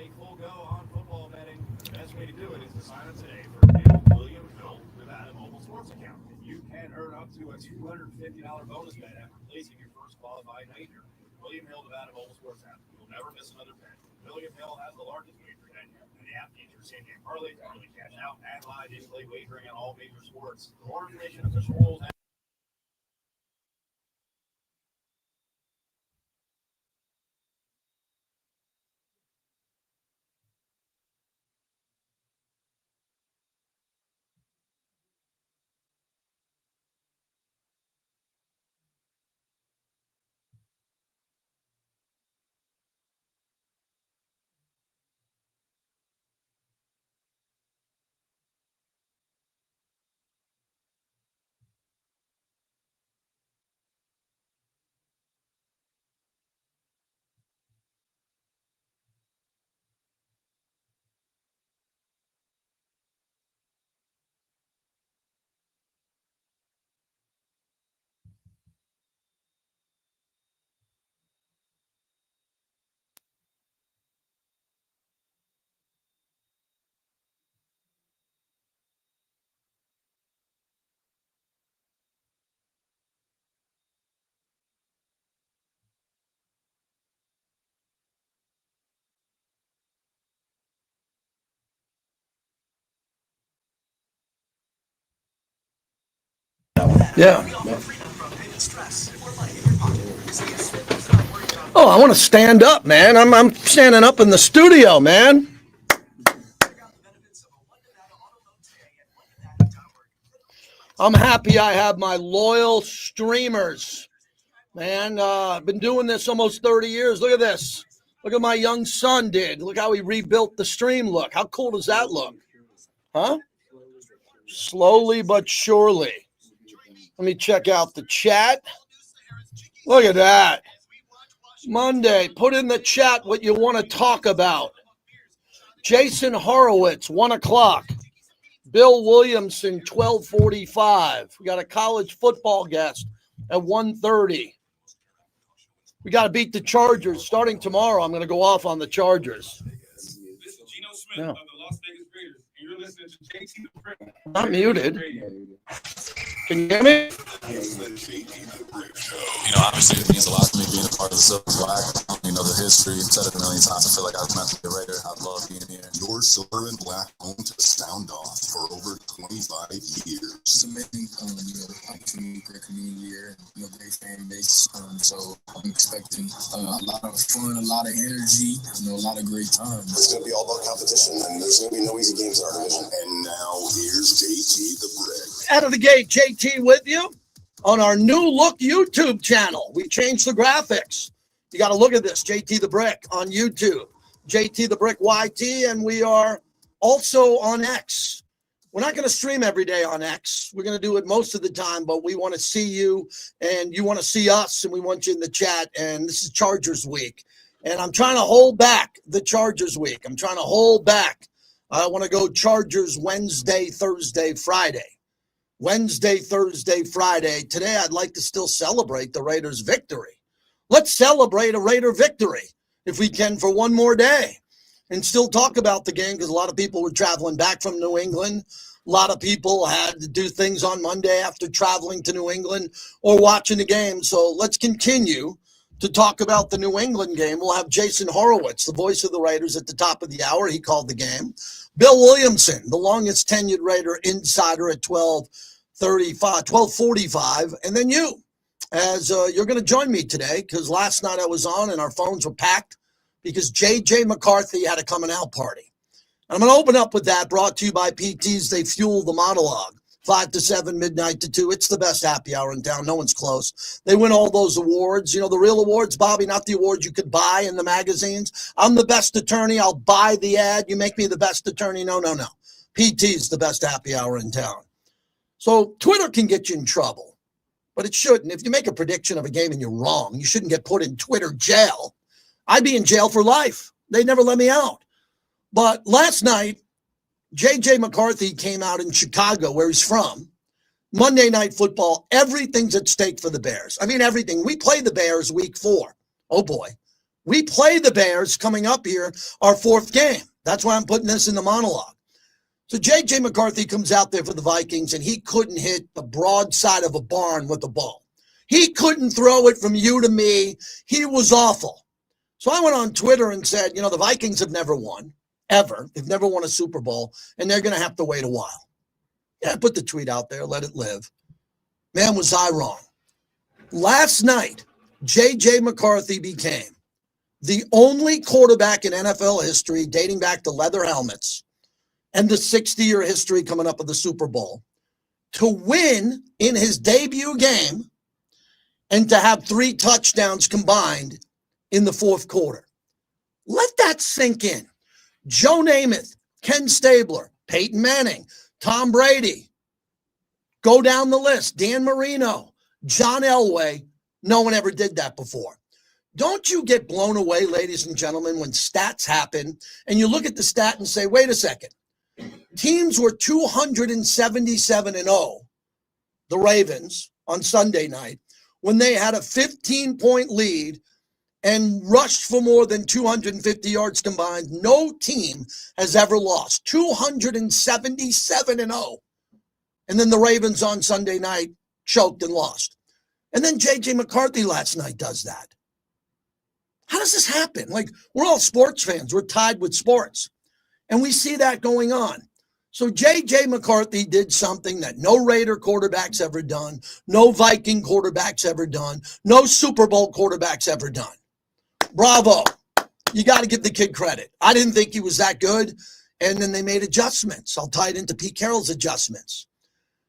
a full go on football betting, the best way to do it is to sign up today for Bill Williamson Nevada mobile sports account. You can earn up to a $250 bonus bet after placing your first qualifying wager. William Hill Nevada mobile sports app. You'll never miss another bet. William Hill has the largest wager venue, and the app features same-game parlays, early cash out, and live in-play wagering on all major sports. For more information, official rules, Yeah. Oh, I want to stand up, man. I'm standing up in the studio, man. I'm happy I have my loyal streamers, man. I've been doing this almost 30 years. Look at this. Look at my young son did. Look how he rebuilt the stream look. How cool does that look? Huh? Slowly but surely. Let me check out the chat. Look at that. Monday, put in the chat what you want to talk about. Jason Horowitz, 1 o'clock. Bill Williamson, 12:45. We got a college football guest at 1:30. We got to beat the Chargers. Starting tomorrow, I'm going to go off on the Chargers. this is Gino Smith of the Las Vegas Raiders, and you're listening to JT the Brick. Not muted. Can you hear me? Obviously it means a lot to me being a part of the Silver Flag. The history. I've said it a million times. I feel like I was meant to be a Raider. I love being here. Your Silver and Black home to Sound Off for over 25 years. It's amazing, opportunity, great community here, great fan base. So I'm expecting a lot of fun, a lot of energy, a lot of great times. It's going to be all about competition, and there's going to be no easy games in our division. And now here's JT the Brick. Out of the gate, JT with you on our new look YouTube channel. We changed the graphics. You got to look at this, JT the Brick on YouTube, JT the Brick YT, and we are also on X. We're not going to stream every day on X. We're going to do it most of the time, but we want to see you, and you want to see us, and we want you in the chat, and this is Chargers week. And I'm trying to hold back the Chargers week. I'm trying to hold back. I want to go Chargers Wednesday, Thursday, Friday. Wednesday, Thursday, Friday. Today, I'd like to still celebrate the Raiders' victory. Let's celebrate a Raider victory, if we can, for one more day and still talk about the game, because a lot of people were traveling back from New England. A lot of people had to do things on Monday after traveling to New England or watching the game. So let's continue to talk about the New England game. We'll have Jason Horowitz, the voice of the Raiders, at the top of the hour. He called the game. Bill Williamson, the longest tenured Raider insider, at 12:45, and then you, as you're going to join me today, because last night I was on and our phones were packed because J.J. McCarthy had a coming out party. I'm going to open up with that, brought to you by PTs. They fuel the monologue. 5 to 7, midnight to 2. It's the best happy hour in town. No one's close. They win all those awards. The real awards, Bobby, not the awards you could buy in the magazines. I'm the best attorney. I'll buy the ad. You make me the best attorney. No. PT's the best happy hour in town. So Twitter can get you in trouble, but it shouldn't. If you make a prediction of a game and you're wrong, you shouldn't get put in Twitter jail. I'd be in jail for life. They'd never let me out. But last night, J.J. McCarthy came out in Chicago, where he's from. Monday Night Football, everything's at stake for the Bears. I mean, everything. We play the Bears week 4. Oh, boy. We play the Bears coming up here, our 4th game. That's why I'm putting this in the monologue. So J.J. McCarthy comes out there for the Vikings, and he couldn't hit the broadside of a barn with the ball. He couldn't throw it from you to me. He was awful. So I went on Twitter and said, the Vikings have never won, ever. They've never won a Super Bowl, and they're going to have to wait a while. Yeah, I put the tweet out there, let it live. Man, was I wrong. Last night, J.J. McCarthy became the only quarterback in NFL history dating back to leather helmets and the 60-year history coming up of the Super Bowl to win in his debut game and to have 3 touchdowns combined in the 4th quarter. Let that sink in. Joe Namath, Ken Stabler, Peyton Manning, Tom Brady. Go down the list. Dan Marino, John Elway. No one ever did that before. Don't you get blown away, ladies and gentlemen, when stats happen and you look at the stat and say, wait a second. Teams were 277-0, the Ravens, on Sunday night, when they had a 15-point lead and rushed for more than 250 yards combined. No team has ever lost. 277-0. And then the Ravens on Sunday night choked and lost. And then J.J. McCarthy last night does that. How does this happen? Like, we're all sports fans. We're tied with sports. And we see that going on. So J.J. McCarthy did something that no Raider quarterback's ever done, no Viking quarterback's ever done, no Super Bowl quarterback's ever done. Bravo. You got to give the kid credit. I didn't think he was that good. And then they made adjustments. I'll tie it into Pete Carroll's adjustments.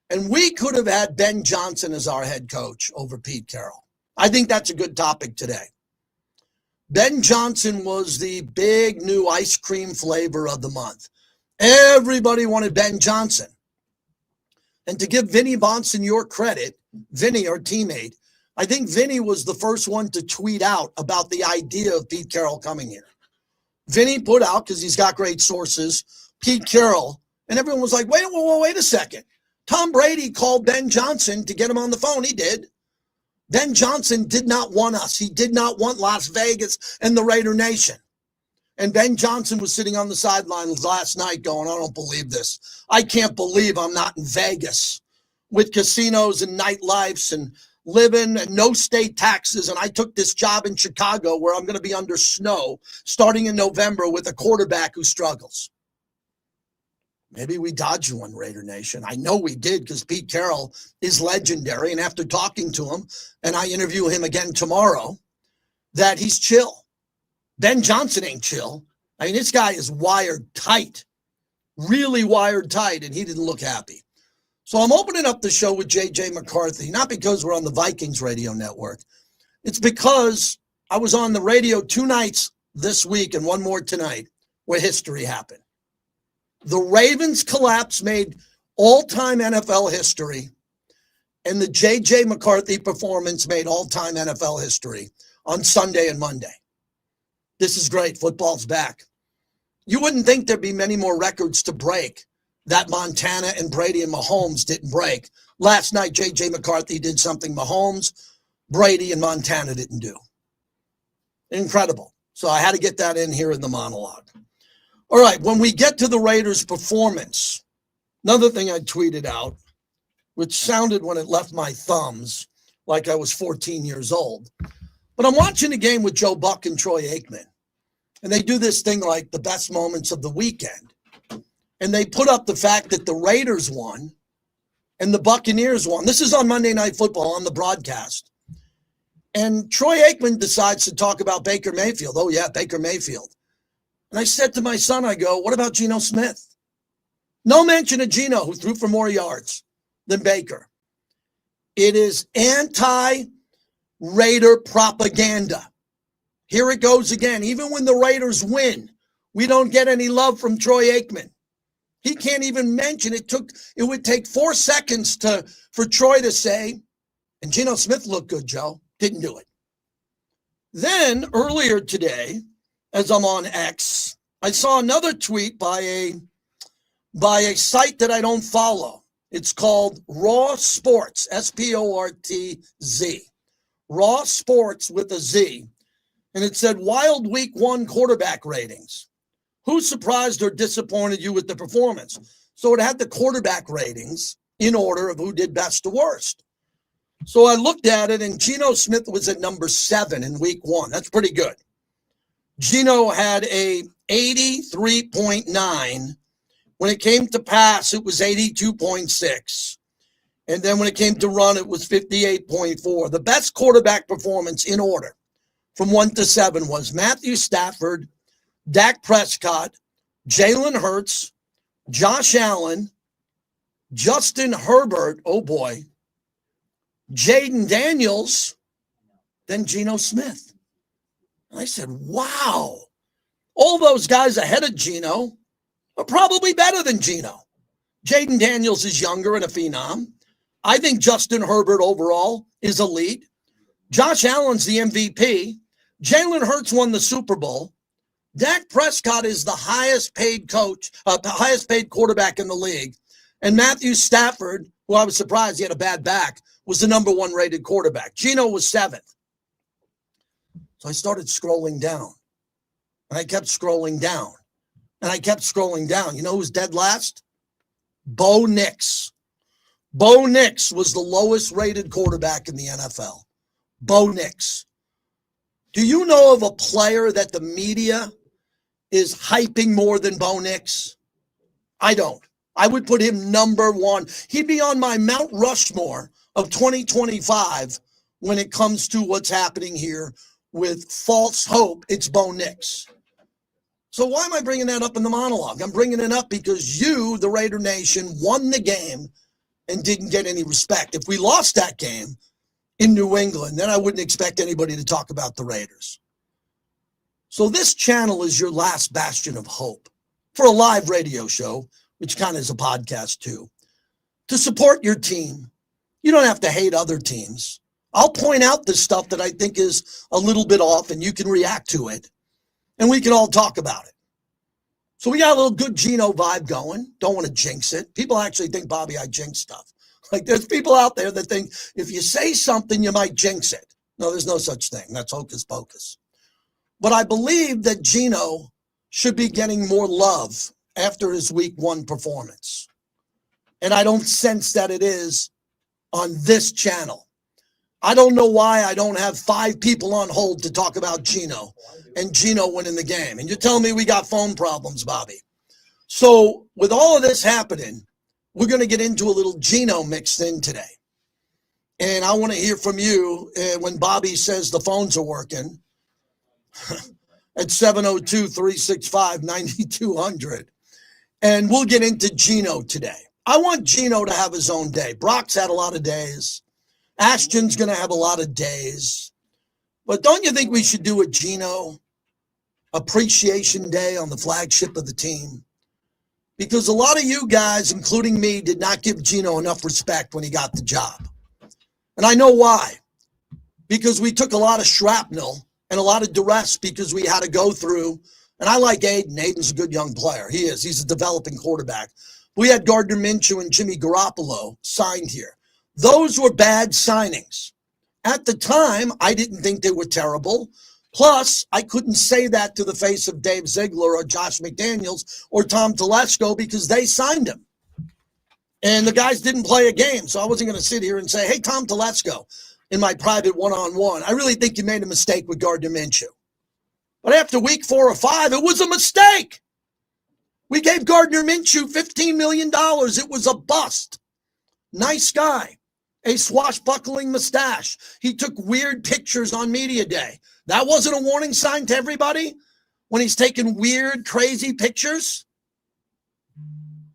And we could have had Ben Johnson as our head coach over Pete Carroll. I think that's a good topic today. Ben Johnson was the big new ice cream flavor of the month. Everybody wanted Ben Johnson. And to give Vinny Bonsignore credit, Vinny, our teammate, I think Vinny was the first one to tweet out about the idea of Pete Carroll coming here. Vinny put out, because he's got great sources, Pete Carroll, and everyone was like, wait a second. Tom Brady called Ben Johnson to get him on the phone. He did. Ben Johnson did not want us. He did not want Las Vegas and the Raider Nation. And Ben Johnson was sitting on the sidelines last night going, I don't believe this. I can't believe I'm not in Vegas with casinos and nightlifes and living and no state taxes. And I took this job in Chicago where I'm going to be under snow starting in November with a quarterback who struggles. Maybe we dodged one, Raider Nation. I know we did, because Pete Carroll is legendary. And after talking to him, and I interview him again tomorrow, that he's chill. Ben Johnson ain't chill. I mean, this guy is wired tight, really wired tight, and he didn't look happy. So I'm opening up the show with J.J. McCarthy, not because we're on the Vikings radio network. It's because I was on the radio 2 nights this week and one more tonight where history happened. The Ravens collapse made all-time NFL history, and the J.J. McCarthy performance made all-time NFL history on Sunday and Monday. This is great. Football's back. You wouldn't think there'd be many more records to break that Montana and Brady and Mahomes didn't break. Last night, J.J. McCarthy did something Mahomes, Brady, and Montana didn't do. Incredible. So I had to get that in here in the monologue. All right, when we get to the Raiders' performance, another thing I tweeted out, which sounded when it left my thumbs like I was 14 years old. But I'm watching a game with Joe Buck and Troy Aikman, and they do this thing like the best moments of the weekend. And they put up the fact that the Raiders won and the Buccaneers won. This is on Monday Night Football on the broadcast. And Troy Aikman decides to talk about Baker Mayfield. Oh, yeah, Baker Mayfield. And I said to my son, I go, what about Gino Smith? No mention of Geno, who threw for more yards than Baker. It is anti-Raider propaganda. Here it goes again. Even when the Raiders win, we don't get any love from Troy Aikman. He can't even mention it. It would take 4 seconds for Troy to say, and Gino Smith looked good, Joe. Didn't do it. Then earlier today, as I'm on X, I saw another tweet by a site that I don't follow. It's called Raw Sports, Sportz, Raw Sports with a Z. and it said wild week 1 quarterback ratings. Who surprised or disappointed you with the performance? So it had the quarterback ratings in order of who did best to worst. So I looked at it, and Gino Smith was at number 7 in week 1. That's pretty good. Gino had a 83.9. When it came to pass, it was 82.6. And then when it came to run, it was 58.4. The best quarterback performance in order from 1 to 7 was Matthew Stafford, Dak Prescott, Jalen Hurts, Josh Allen, Justin Herbert, oh boy, Jaden Daniels, then Gino Smith. And I said, wow, all those guys ahead of Gino are probably better than Gino. Jaden Daniels is younger and a phenom. I think Justin Herbert overall is elite. Josh Allen's the MVP. Jalen Hurts won the Super Bowl. Dak Prescott is the highest paid quarterback in the league. And Matthew Stafford, who I was surprised he had a bad back, was the number 1 rated quarterback. Gino was 7th. So I started scrolling down. And I kept scrolling down. And I kept scrolling down. You know who's dead last? Bo Nix. Bo Nix was the lowest rated quarterback in the NFL. Bo Nix. Do you know of a player that the media is hyping more than Bo Nix? I don't. I would put him number 1. He'd be on my Mount Rushmore of 2025 when it comes to what's happening here with false hope. It's Bo Nix. So why am I bringing that up in the monologue? I'm bringing it up because you, the Raider Nation, won the game and didn't get any respect. If we lost that game in New England, then I wouldn't expect anybody to talk about the Raiders. So this channel is your last bastion of hope for a live radio show, which kind of is a podcast too, to support your team. You don't have to hate other teams. I'll point out the stuff that I think is a little bit off, and you can react to it, and we can all talk about it. So we got a little good Gino vibe going. Don't want to jinx it. People actually think, Bobby, I jinx stuff. Like there's people out there that think if you say something, you might jinx it. No, there's no such thing. That's hocus pocus. But I believe that Gino should be getting more love after his week 1 performance. And I don't sense that it is on this channel. I don't know why I don't have 5 people on hold to talk about Gino and Gino winning the game. And you're telling me we got phone problems, Bobby. So with all of this happening, we're going to get into a little Gino mixed in today. And I want to hear from you when Bobby says the phones are working at 702-365-9200. And we'll get into Gino today. I want Gino to have his own day. Brock's had a lot of days. Ashton's going to have a lot of days. But don't you think we should do a Gino appreciation day on the flagship of the team? Because a lot of you guys, including me, did not give Gino enough respect when he got the job. And I know why. Because we took a lot of shrapnel and a lot of duress because we had to go through. And I like Aiden. Aiden's a good young player. He is. He's a developing quarterback. We had Gardner Minshew and Jimmy Garoppolo signed here. Those were bad signings. At the time, I didn't think they were terrible. Plus, I couldn't say that to the face of Dave Ziegler or Josh McDaniels or Tom Telesco because they signed him. And the guys didn't play a game, so I wasn't going to sit here and say, hey, Tom Telesco, in my private one-on-one, I really think you made a mistake with Gardner Minshew. But after week 4 or 5, it was a mistake. We gave Gardner Minshew $15 million. It was a bust. Nice guy. A swashbuckling mustache. He took weird pictures on media day. That wasn't a warning sign to everybody when he's taking weird, crazy pictures.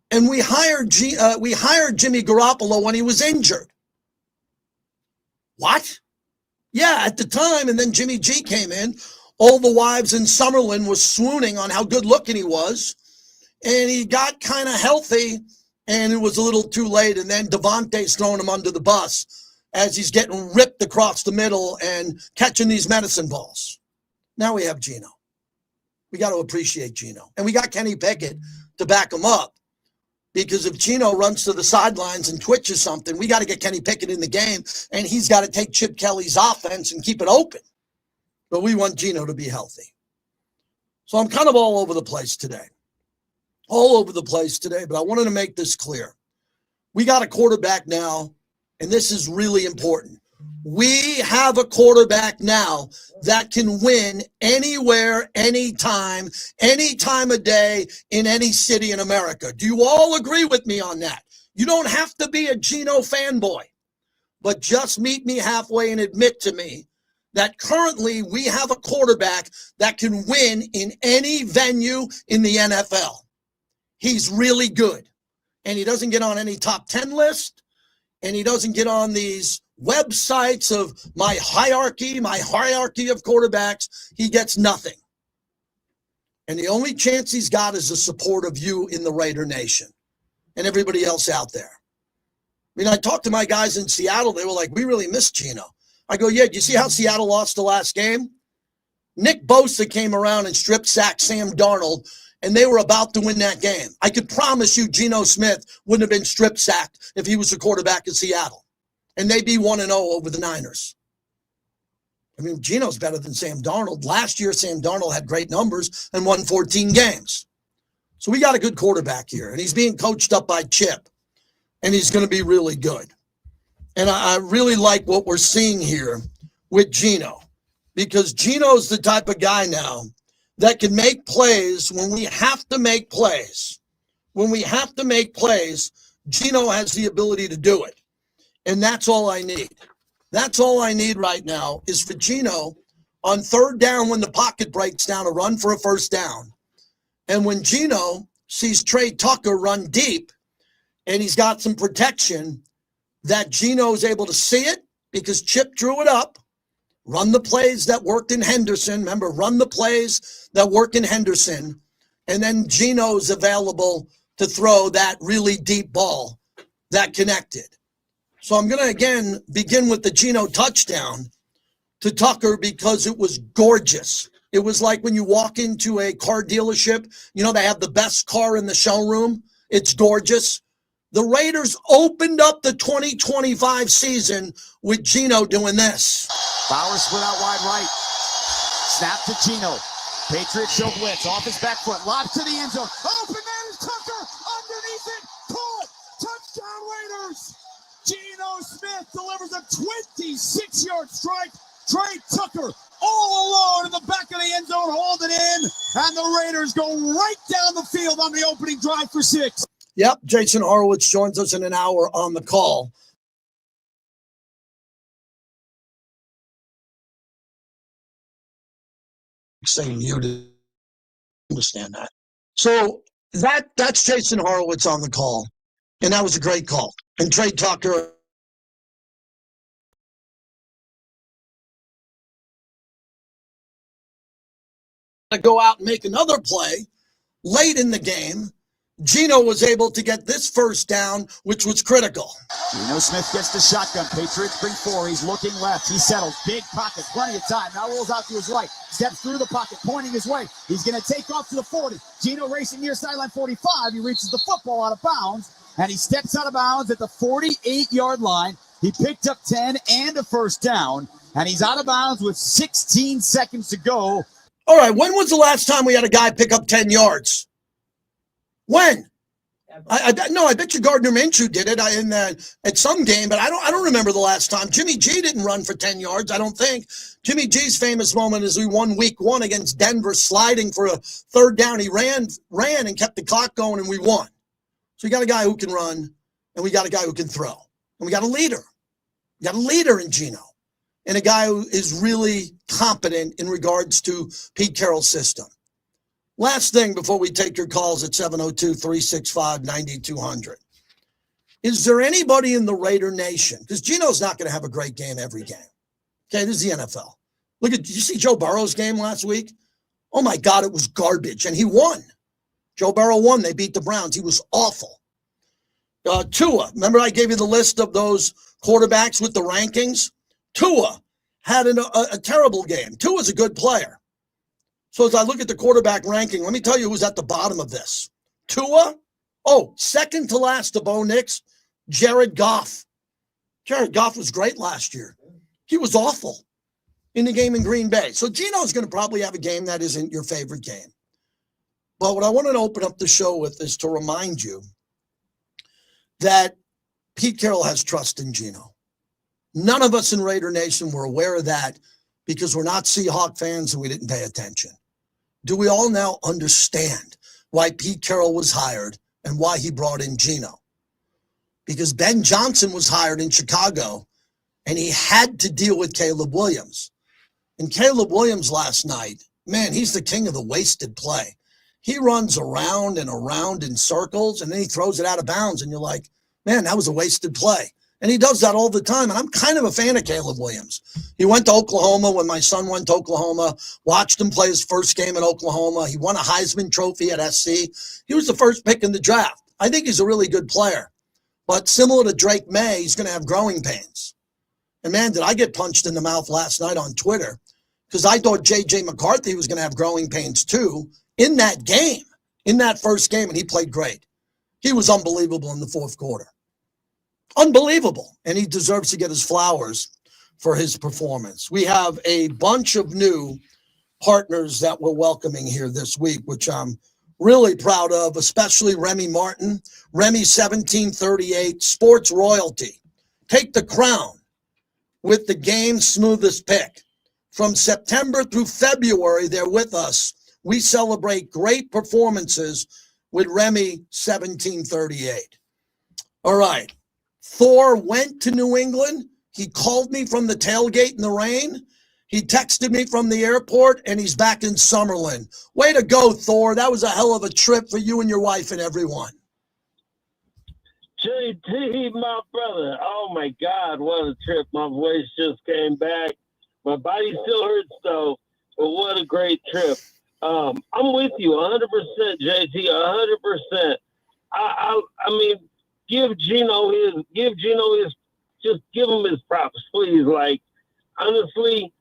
And we hired Jimmy Garoppolo when he was injured. What? Yeah, at the time, and then Jimmy G came in. All the wives in Summerlin were swooning on how good looking he was. And he got kind of healthy, and it was a little too late. And then Devontae's throwing him under the bus as he's getting ripped across the middle and catching these medicine balls. Now we have Gino. We got to appreciate Gino. And we got Kenny Pickett to back him up. Because if Gino runs to the sidelines and twitches something, we got to get Kenny Pickett in the game, and he's got to take Chip Kelly's offense and keep it open. but we want Geno to be healthy. So I'm kind of all over the place today. But I wanted to make this clear. We got a quarterback now, and this is really important. We have a quarterback now that can win anywhere, anytime, any time of day in any city in America. Do you all agree with me on that? You don't have to be a Geno fanboy, but just meet me halfway and admit to me that currently we have a quarterback that can win in any venue in the NFL. He's really good, and he doesn't get on any top 10 list, and he doesn't get on these websites of my hierarchy of quarterbacks. He gets nothing. And the only chance he's got is the support of you in the Raider Nation and everybody else out there. I mean, I talked to my guys in Seattle. They were like, we really miss Geno. I go, yeah, do you see how Seattle lost the last game? Nick Bosa came around and strip sacked Sam Darnold, and they were about to win that game. I could promise you Gino Smith wouldn't have been strip sacked if he was the quarterback in Seattle. And they'd be 1-0 over the Niners. I mean, Geno's better than Sam Darnold. Last year, Sam Darnold had great numbers and won 14 games. So we got a good quarterback here, and he's being coached up by Chip, and he's going to be really good. And I really like what we're seeing here with Geno, because Geno's the type of guy now that can make plays when we have to make plays. When we have to make plays, Geno has the ability to do it. And that's all I need. That's all I need right now is for Geno on third down when the pocket breaks down to run for a first down. And when Geno sees Trey Tucker run deep and he's got some protection, that Geno is able to see it because Chip drew it up, run the plays that worked in Henderson. Remember, run the plays that work in Henderson. And then Geno's available to throw that really deep ball that connected. So I'm going to, again, begin with the Geno touchdown to Tucker because it was gorgeous. It was like when you walk into a car dealership, you know, they have the best car in the showroom. It's gorgeous. The Raiders opened up the 2025 season with Geno doing this. Bauer split out wide right. Snap to Geno. Patriots show blitz. Off his back foot. Lob to the end zone. Open man is Tucker. Underneath it. Pull it. Touchdown Raiders. Gino Smith delivers a 26-yard strike. Trey Tucker all alone in the back of the end zone, holding in, and the Raiders go right down the field on the opening drive for 6. Yep, Jason Horowitz joins us in an hour on the call. Saying you to understand that. So that's Jason Horowitz on the call, and that was a great call. And Trey Tucker. To go out and make another play late in the game. Geno was able to get this first down, which was critical. Gino Smith gets the shotgun. Patriots bring 4. He's looking left. He settles. Big pocket. Plenty of time. Now rolls out to his right. Steps through the pocket, pointing his way. He's going to take off to the 40. Geno racing near sideline 45. He reaches the football out of bounds, and he steps out of bounds at the 48-yard line. He picked up 10 and a first down, and he's out of bounds with 16 seconds to go. All right, when was the last time we had a guy pick up 10 yards? When? I bet you Gardner Minshew did it at some game, but I don't remember the last time. Jimmy G didn't run for 10 yards, I don't think. Jimmy G's famous moment is we won week 1 against Denver, sliding for a third down. He ran and kept the clock going, and we won. So we got a guy who can run, and we got a guy who can throw. And we got a leader. We got a leader in Geno. And a guy who is really competent in regards to Pete Carroll's system. Last thing before we take your calls at 702-365-9200. Is there anybody in the Raider Nation? Because Geno's not going to have a great game every game. Okay, this is the NFL. Did you see Joe Burrow's game last week? Oh my God, it was garbage. And he won. Joe Burrow won. They beat the Browns. He was awful. Tua, remember I gave you the list of those quarterbacks with the rankings? Tua had a terrible game. Tua's a good player. So as I look at the quarterback ranking, let me tell you who's at the bottom of this. Tua, second to last to Bo Nix, Jared Goff. Jared Goff was great last year. He was awful. in the game in Green Bay. So Geno's going to probably have a game that isn't your favorite game. But what I wanted to open up the show with is to remind you that Pete Carroll has trust in Geno. None of us in Raider Nation were aware of that because we're not Seahawk fans and we didn't pay attention. Do we all now understand why Pete Carroll was hired and why he brought in Geno? Because Ben Johnson was hired in Chicago and he had to deal with Caleb Williams. And Caleb Williams last night, man, he's the king of the wasted play. He runs around and around in circles and then he throws it out of bounds and you're like, man, that was a wasted play. And he does that all the time. And I'm kind of a fan of Caleb Williams. He went to Oklahoma when my son went to Oklahoma, watched him play his first game in Oklahoma. He won a Heisman Trophy at SC. He was the first pick in the draft. I think he's a really good player. But similar to Drake May, he's going to have growing pains. And man, did I get punched in the mouth last night on Twitter because I thought J.J. McCarthy was going to have growing pains too in that game, in that first game, and he played great. He was unbelievable in the fourth quarter. Unbelievable. And he deserves to get his flowers for his performance. We have a bunch of new partners that we're welcoming here this week, which I'm really proud of, especially Remy Martin. Remy 1738, sports royalty. Take the crown with the game's smoothest pick. From September through February, they're with us. We celebrate great performances with Remy 1738. All right. Thor went to New England. He called me from the tailgate in the rain. He texted me from the airport, and he's back in Summerlin. Way to go, Thor. That was a hell of a trip for you and your wife and everyone. JT, my brother. Oh, my God, what a trip. My voice just came back. My body still hurts, though, but what a great trip. I'm with you 100%, JT, 100%. I mean, give Geno his, just give him his props, please. Like, honestly,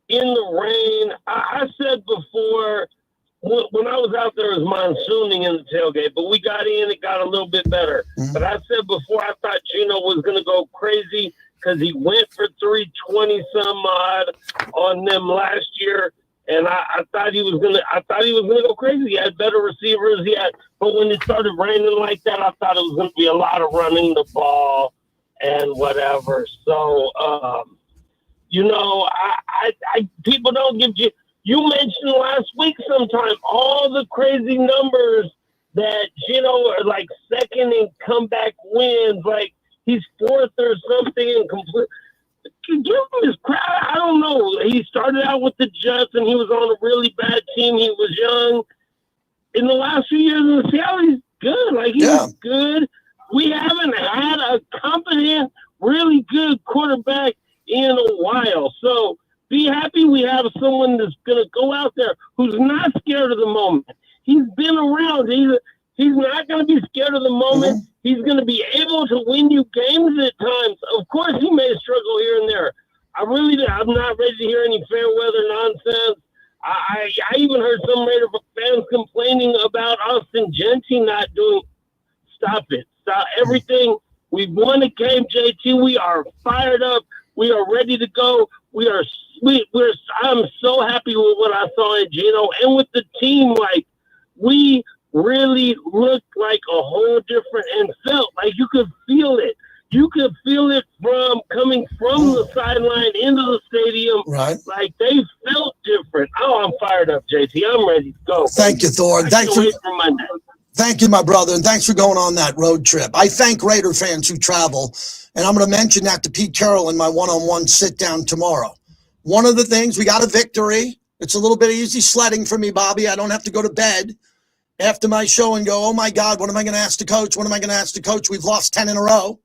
in the rain, I said before, when I was out there, it was monsooning in the tailgate, but we got in, it got a little bit better. Mm-hmm. But I said before, I thought Geno was going to go crazy because he went for 320 some odd on them last year. And I thought he was gonna go crazy. He had better receivers. But when it started raining like that, I thought it was gonna be a lot of running the ball and whatever. So, I people don't give you. You mentioned last week sometime all the crazy numbers that are like second in comeback wins, like he's fourth or something in complete. Give him his crowd. I don't know. He started out with the Jets, and he was on a really bad team. He was young. In the last few years in Seattle, he's good. Like, he's good. We haven't had a competent, really good quarterback in a while. So be happy we have someone that's going to go out there who's not scared of the moment. He's been around. He's not going to be scared of the moment. Mm-hmm. He's going to be able to win you games at times. Of course, he may struggle here and there. I'm not ready to hear any fair weather nonsense. I even heard some Raider fans complaining about Austin Gentry not doing. Stop it. Stop everything. We've won a game, JT. We are fired up. We are ready to go. I'm so happy with what I saw in Geno and with the team. Like, we really looked like a whole different and felt like you could feel it. You could feel it from coming from the sideline into the stadium. Right. Like, they felt different. Oh, I'm fired up, JT. I'm ready to go. Thank you, Thor. Thank you, my brother, and thanks for going on that road trip. I thank Raider fans who travel, and I'm going to mention that to Pete Carroll in my one-on-one sit-down tomorrow. One of the things, we got a victory. It's a little bit easy sledding for me, Bobby. I don't have to go to bed after my show and go, oh, my God, what am I going to ask the coach? What am I going to ask the coach? We've lost 10 in a row.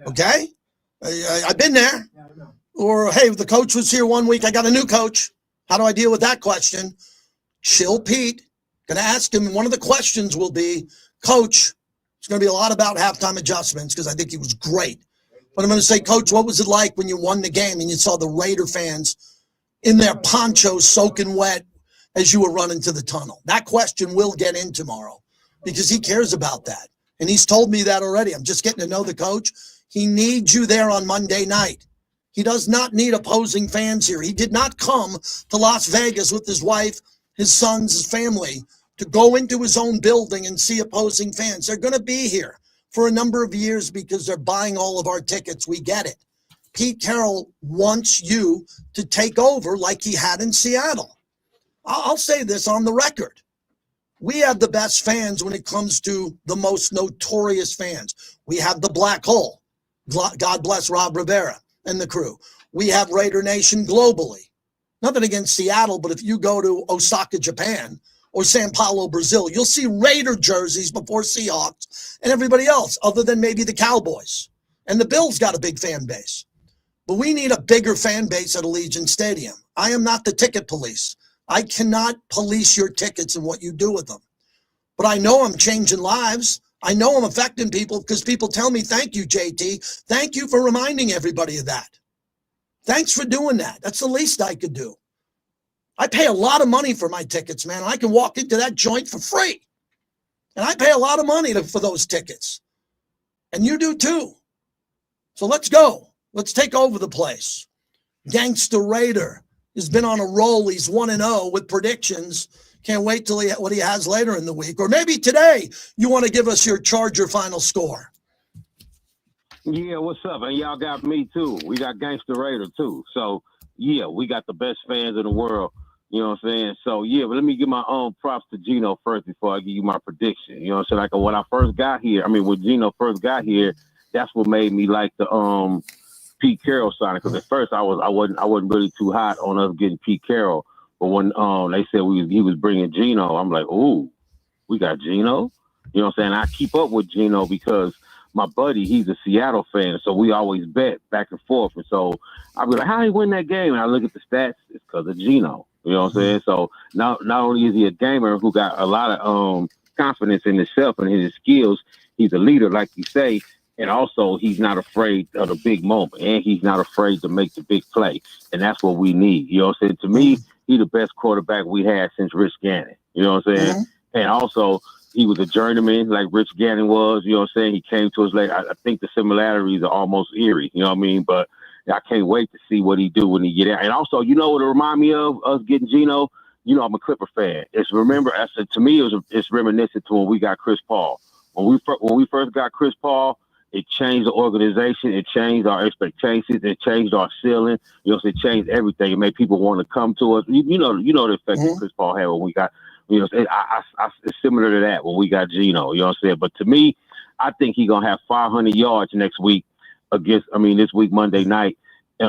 Okay? I've been there. Or, hey, the coach was here 1 week. I got a new coach. How do I deal with that question? Chill, Pete. Going to ask him. And one of the questions will be, Coach, it's going to be a lot about halftime adjustments because I think he was great. But I'm going to say, Coach, what was it like when you won the game and you saw the Raider fans in their ponchos soaking wet as you were running to the tunnel? That question will get in tomorrow because he cares about that. And he's told me that already. I'm just getting to know the coach. He needs you there on Monday night. He does not need opposing fans here. He did not come to Las Vegas with his wife, his sons, his family to go into his own building and see opposing fans. They're going to be here for a number of years because they're buying all of our tickets. We get it. Pete Carroll wants you to take over like he had in Seattle. I'll say this on the record. We have the best fans when it comes to the most notorious fans. We have the Black Hole. God bless Rob Rivera and the crew. We have Raider Nation globally. Nothing against Seattle, but if you go to Osaka, Japan, or Sao Paulo, Brazil, you'll see Raider jerseys before Seahawks and everybody else, other than maybe the Cowboys. And the Bills got a big fan base. But we need a bigger fan base at Allegiant Stadium. I am not the ticket police. I cannot police your tickets and what you do with them. But I know I'm changing lives. I know I'm affecting people because people tell me, thank you, JT. Thank you for reminding everybody of that. Thanks for doing that. That's the least I could do. I pay a lot of money for my tickets, man. I can walk into that joint for free. And I pay a lot of money for those tickets. And you do too. So let's go. Let's take over the place. Gangster Raider has been on a roll. He's 1-0 with predictions. Can't wait till what he has later in the week. Or maybe today you want to give us your Charger final score. Yeah, what's up? And y'all got me too. We got Gangster Raider too. So, yeah, we got the best fans in the world. You know what I'm saying? So, yeah, but let me give my own props to Geno first before I give you my prediction. You know what I'm saying? Like when I first got here, when Geno first got here, that's what made me like the Pete Carroll signing. Because at first I wasn't really too hot on us getting Pete Carroll. But when they said he was bringing Geno, I'm like, ooh, we got Geno? You know what I'm saying? I keep up with Geno because my buddy, he's a Seattle fan, so we always bet back and forth. And so I'll be like, how he win that game? And I look at the stats, it's because of Geno. You know what I'm saying? So not only is he a gamer who got a lot of confidence in himself and in his skills, he's a leader, like you say, and also he's not afraid of the big moment, and he's not afraid to make the big play. And that's what we need. You know what I'm saying? To me, he's the best quarterback we had since Rich Gannon. You know what I'm saying? Mm-hmm. And also, he was a journeyman like Rich Gannon was. You know what I'm saying? He came to us late. I think the similarities are almost eerie. You know what I mean? But I can't wait to see what he do when he get out. And also, you know what it remind me of us getting Geno? You know, I'm a Clipper fan. To me, it's reminiscent to when we got Chris Paul. When we first got Chris Paul, it changed the organization. It changed our expectations. It changed our ceiling. You know, it changed everything. It made people want to come to us. You know the effect that Chris Paul had when we got. You know, it's similar to that when we got Geno. You know what I'm saying? But to me, I think he's gonna have 500 yards next week this week Monday night.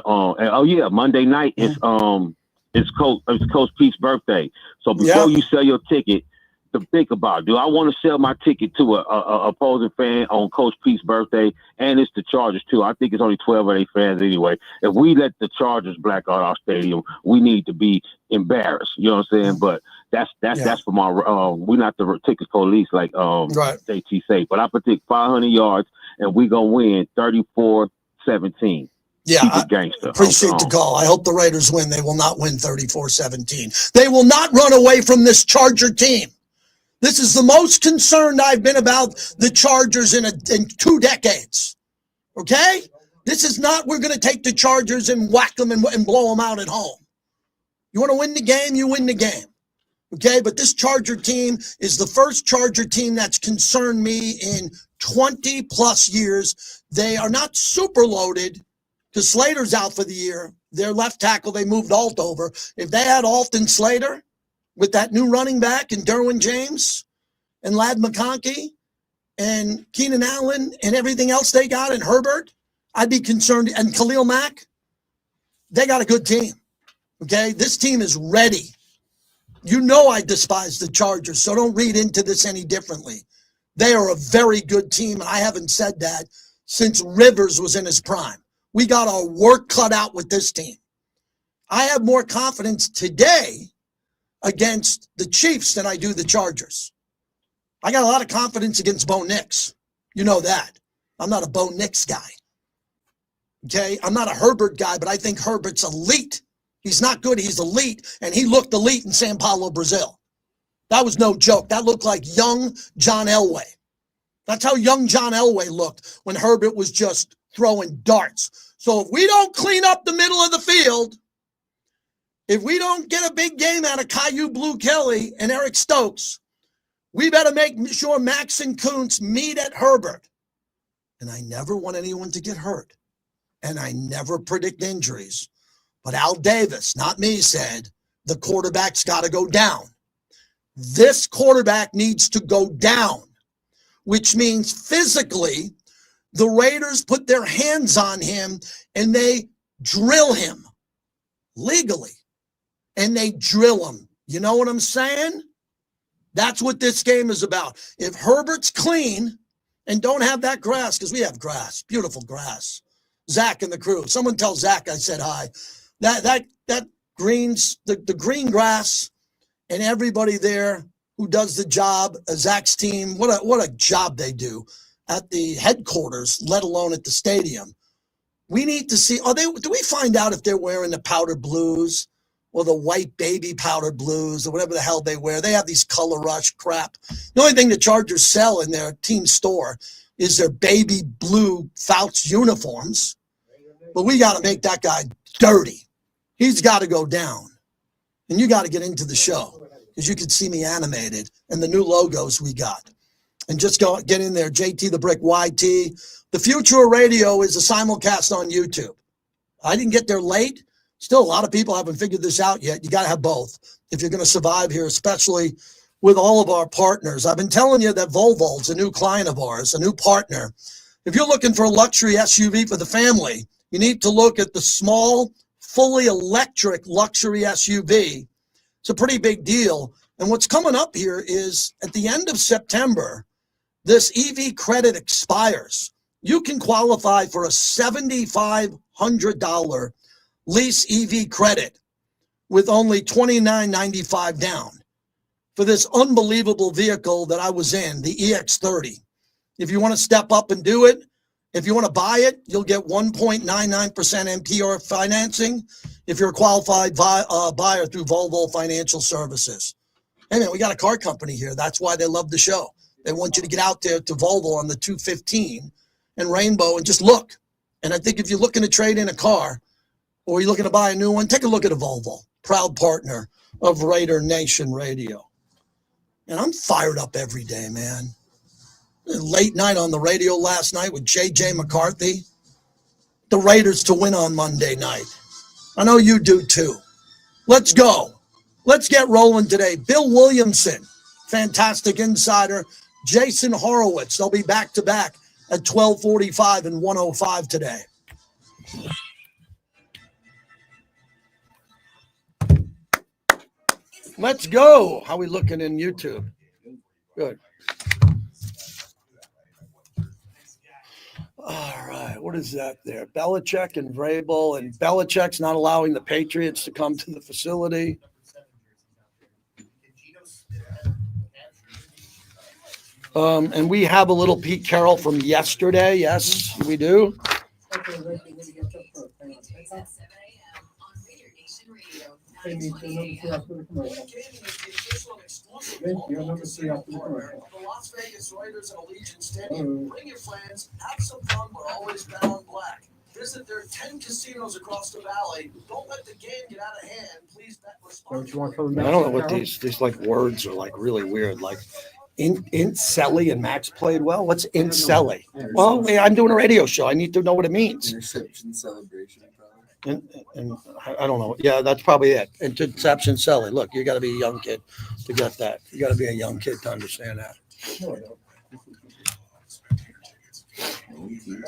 Monday night is Coach Pete's birthday. So before you sell your ticket, to think about, do I want to sell my ticket to a opposing fan on Coach Pete's birthday? And it's the Chargers too. I think it's only 12 of their fans anyway. If we let the Chargers black out our stadium, we need to be embarrassed. You know what I'm saying? But that's from our we're not the tickets police like JT say. But I predict 500 yards and we gonna win 34-17. Yeah, I appreciate the call. I hope the Raiders win. They will not win 34-17. They will not run away from this Charger team. This is the most concerned I've been about the Chargers in 2 decades. Okay? This is not, we're going to take the Chargers and whack them and blow them out at home. You want to win the game, you win the game. Okay? But this Charger team is the first Charger team that's concerned me in 20 plus years. They are not super loaded because Slater's out for the year. Their left tackle, they moved Alt over. If they had Alt and Slater, with that new running back and Derwin James and Ladd McConkey and Keenan Allen and everything else they got and Herbert, I'd be concerned. And Khalil Mack, they got a good team. Okay, this team is ready. You know I despise the Chargers, so don't read into this any differently. They are a very good team, and I haven't said that since Rivers was in his prime. We got our work cut out with this team. I have more confidence today against the Chiefs than I do the Chargers. I got a lot of confidence against Bo Nix. You know that. I'm not a Bo Nix guy. Okay? I'm not a Herbert guy, but I think Herbert's elite. He's not good. He's elite, and he looked elite in Sao Paulo, Brazil. That was no joke. That looked like young John Elway. That's how young John Elway looked when Herbert was just throwing darts. So if we don't clean up the middle of the field, if we don't get a big game out of Caillou Blue Kelly and Eric Stokes, we better make sure Max and Kuntz meet at Herbert. And I never want anyone to get hurt. And I never predict injuries. But Al Davis, not me, said the quarterback's got to go down. This quarterback needs to go down, which means physically the Raiders put their hands on him and they drill him legally. And they drill him. You know what I'm saying? That's what this game is about. If Herbert's clean and don't have that grass, because we have grass, beautiful grass. Zach and the crew. Someone tell Zach I said hi. That greens, the green grass and everybody there who does the job, Zach's team, what a job they do at the headquarters, let alone at the stadium. We need to see, do we find out if they're wearing the powder blues or the white baby powder blues or whatever the hell they wear? They have these color rush crap. The only thing the Chargers sell in their team store is their baby blue Fouts uniforms. But we got to make that guy dirty. He's got to go down. And you got to get into the show because you can see me animated and the new logos we got. And just get in there, JT the Brick YT. The future of radio is a simulcast on YouTube. I didn't get there late. Still, a lot of people haven't figured this out yet. You got to have both if you're going to survive here, especially with all of our partners. I've been telling you that Volvo's a new client of ours, a new partner. If you're looking for a luxury SUV for the family, you need to look at the small, fully electric luxury SUV. It's a pretty big deal. And what's coming up here is at the end of September, this EV credit expires. You can qualify for a $7,500 lease EV credit with only $29.95 down for this unbelievable vehicle that I was in, the EX30. If you want to step up and do it, if you want to buy it, you'll get 1.99% MPR financing if you're a qualified buyer through Volvo Financial Services. Hey, man, we got a car company here. That's why they love the show. They want you to get out there to Volvo on the 215 and Rainbow and just look. And I think if you're looking to trade in a car or you're looking to buy a new one, take a look at a Volvo, proud partner of Raider Nation Radio. And I'm fired up every day, man. Late night on the radio last night with J.J. McCarthy. The Raiders to win on Monday night. I know you do too. Let's go. Let's get rolling today. Bill Williamson, fantastic insider. Jason Horowitz, they'll be back-to-back at 12:45 and 1:05 today. Let's go. How we looking in YouTube? Good. All right, what is that there? Belichick and Vrabel, and Belichick's not allowing the Patriots to come to the facility. And we have a little Pete Carroll from yesterday. Yes, we do. Thank you. Number 3 after the commercial. The Las Vegas Raiders and Allegiant Stadium. Bring your friends, have some fun, but always bet on black. Visit their 10 casinos across the valley. Don't let the game get out of hand. Please bet responsibly. I don't know what these like words are like really weird. Like Incelli and Max played well. What's Incelli? Well, I'm doing a radio show. I need to know what it means. Interception celebration. And I don't know. Yeah, that's probably it. Interception selling. Look, you got to be a young kid to get that. You got to be a young kid to understand that. All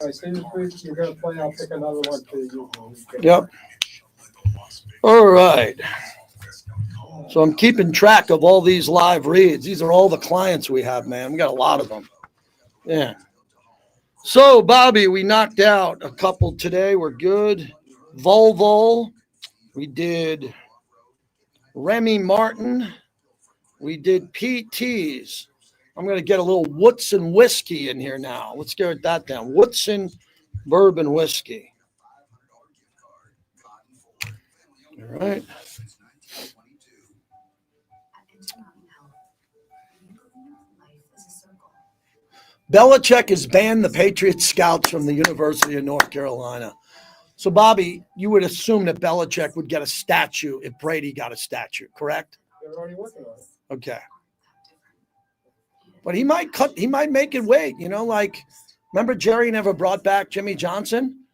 right, stay with you're going to play. I'll pick another one too. Yep. All right. So I'm keeping track of all these live reads. These are all the clients we have, man. We got a lot of them. Yeah. So, Bobby, we knocked out a couple today. We're good. Volvo. We did Remy Martin. We did PTs. I'm going to get a little Woodson whiskey in here now. Let's get that down. Woodson bourbon whiskey. All right. Belichick has banned the Patriot scouts from the University of North Carolina. So, Bobby, you would assume that Belichick would get a statue if Brady got a statue, correct? They're already working on it. Okay. But he might make it wait, like, remember Jerry never brought back Jimmy Johnson?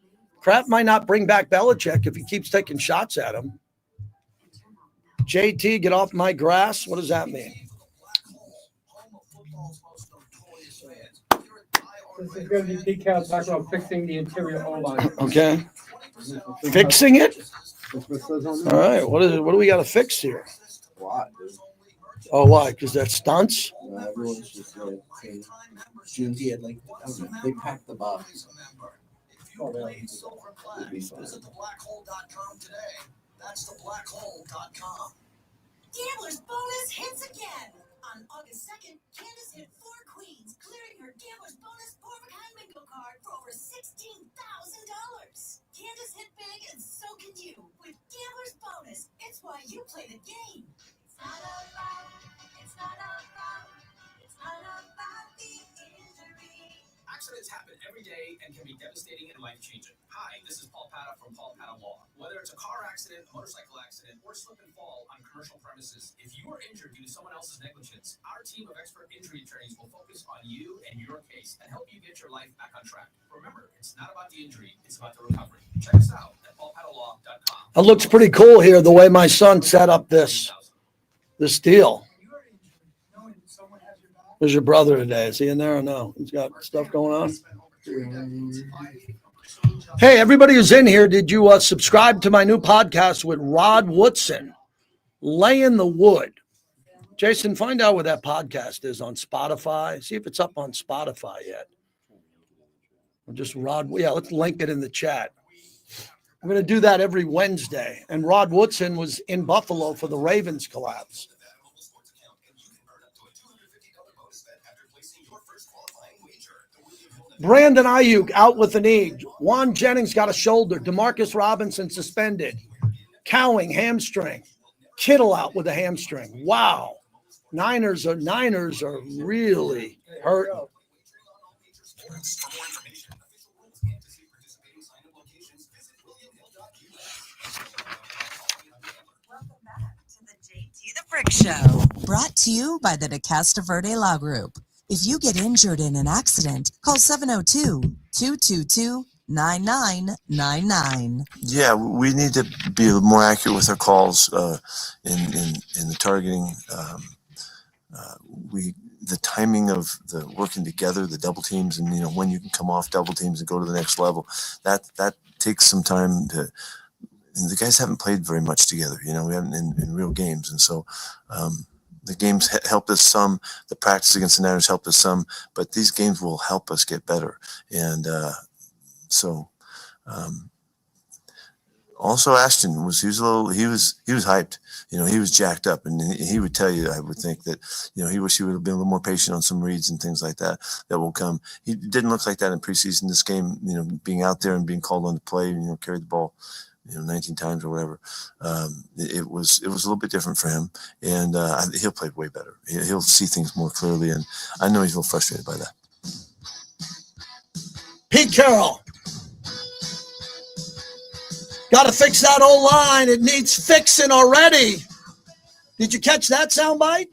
Kraft might not bring back Belichick if he keeps taking shots at him. JT, get off my grass. What does that mean? This is going to be Pete Carroll talking about fixing the interior O-line. Okay. Fixing it? That's what it says on All there. right. What do we got to fix here? A lot, dude. Oh, why? Because they're stunts? Everyone's just saying, Junty had like, I don't know, they packed the box. Oh, yeah. It'd be fine. That's thebblackhole.com. Gambler's bonus hits again. On August 2nd, Candace hit 4 queens, clearing her Gambler's bonus 4-of-a-kind bingo card for over $16,000. Candace hit big and so can you with Gambler's bonus. It's why you play the game. It's not about the injury. Accidents happen every day and can be devastating and life-changing. Hi, this is Paul Pata from Paul Pata Law. Whether it's a car accident, a motorcycle accident, or slip and fall on commercial premises, if you are injured due to someone else's negligence, our team of expert injury attorneys will focus on you and your case and help you get your life back on track. Remember, it's not about the injury, it's about the recovery. Check us out at paulpatalaw.com. It looks pretty cool here, the way my son set up this deal. Where's your brother today? Is he in there or no? He's got stuff going on. Hey, everybody who's in here, did you subscribe to my new podcast with Rod Woodson, Laying the Wood? Jason, find out where that podcast is on Spotify. See if it's up on Spotify yet. Or just Rod. Yeah, let's link it in the chat. I'm going to do that every Wednesday. And Rod Woodson was in Buffalo for the Ravens collapse. Brandon Ayuk out with a knee. Juan Jennings got a shoulder. Demarcus Robinson suspended. Cowing hamstring. Kittle out with a hamstring. Wow. Niners are really hurting. Welcome back to the JT the Brick Show, brought to you by the DeCasta Verde Law Group. If you get injured in an accident, call 702-222-9999. Yeah, we need to be more accurate with our calls in the targeting. The timing of the working together, the double teams, and when you can come off double teams and go to the next level. That takes some time to. And the guys haven't played very much together. We haven't in real games, and so. The games helped us some. The practice against the Niners helped us some, but these games will help us get better. And also Ashton he was hyped. He was jacked up, and he would tell you, I would think that he wished he would have been a little more patient on some reads and things like that will come. He didn't look like that in preseason. This game, being out there and being called on to play, carry the ball. 19 times or whatever. It was a little bit different for him, and he'll play way better. He'll see things more clearly, and I know he's a little frustrated by that. Pete Carroll. Got to fix that O-line. It needs fixing already. Did you catch that soundbite?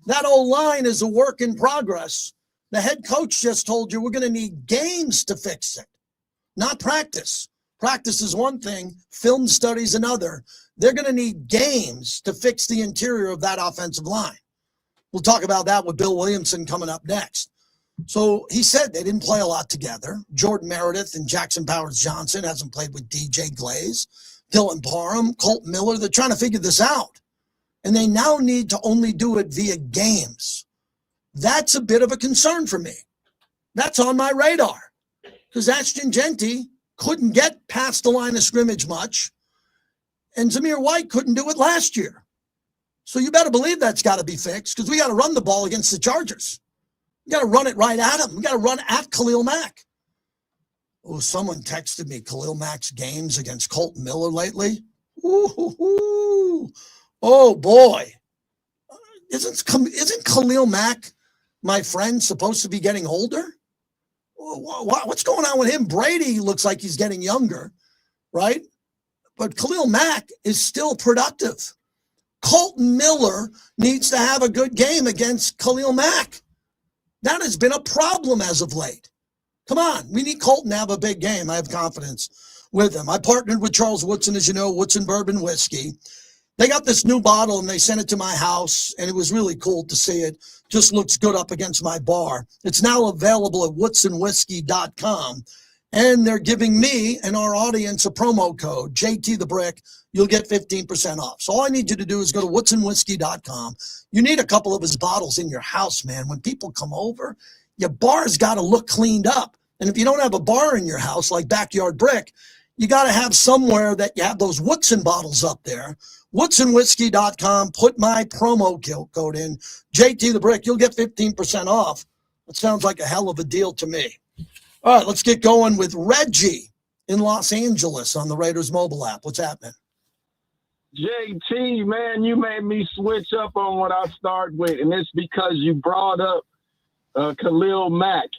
That O-line is a work in progress. The head coach just told you we're going to need games to fix it, not practice. Practice is one thing, film studies another. They're going to need games to fix the interior of that offensive line. We'll talk about that with Bill Williamson coming up next. So he said they didn't play a lot together. Jordan Meredith and Jackson Powers-Johnson hasn't played with DJ Glaze, Dylan Parham, Colt Miller. They're trying to figure this out. And they now need to only do it via games. That's a bit of a concern for me. That's on my radar. Because Ashton Genty couldn't get past the line of scrimmage much, and Zamir White couldn't do it last year. So you better believe that's got to be fixed, because we got to run the ball against the Chargers. We got to run it right at them. We got to run at Khalil Mack. Oh, someone texted me Khalil Mack's games against Colt Miller lately. Ooh, oh boy. Isn't Khalil Mack, my friend, supposed to be getting older? What's going on with him? Brady looks like he's getting younger. right? But Khalil Mack is still productive. Colton Miller needs to have a good game against Khalil Mack. That has been a problem as of late. Come on, we need Colton to have a big game. I have confidence with him. I partnered with Charles Woodson, as you know, Woodson Bourbon Whiskey. They got this new bottle and they sent it to my house, and it was really cool to see it. Just looks good up against my bar. It's now available at woodsonwhiskey.com, and they're giving me and our audience a promo code, JT the Brick. You'll get 15% off. So all I need you to do is go to woodsonwhiskey.com. You need a couple of his bottles in your house, man. When people come over, your bar's got to look cleaned up. And if you don't have a bar in your house like Backyard Brick, you got to have somewhere that you have those Woodson bottles up there. woodsonwhiskey.com. Put my promo code in, JT the Brick. You'll get 15% off. That sounds like a hell of a deal to me. All right, let's get going with Reggie in Los Angeles on the Raiders mobile app. What's happening? JT, man, you made me switch up on what I start with, and it's because you brought up Khalil Mack.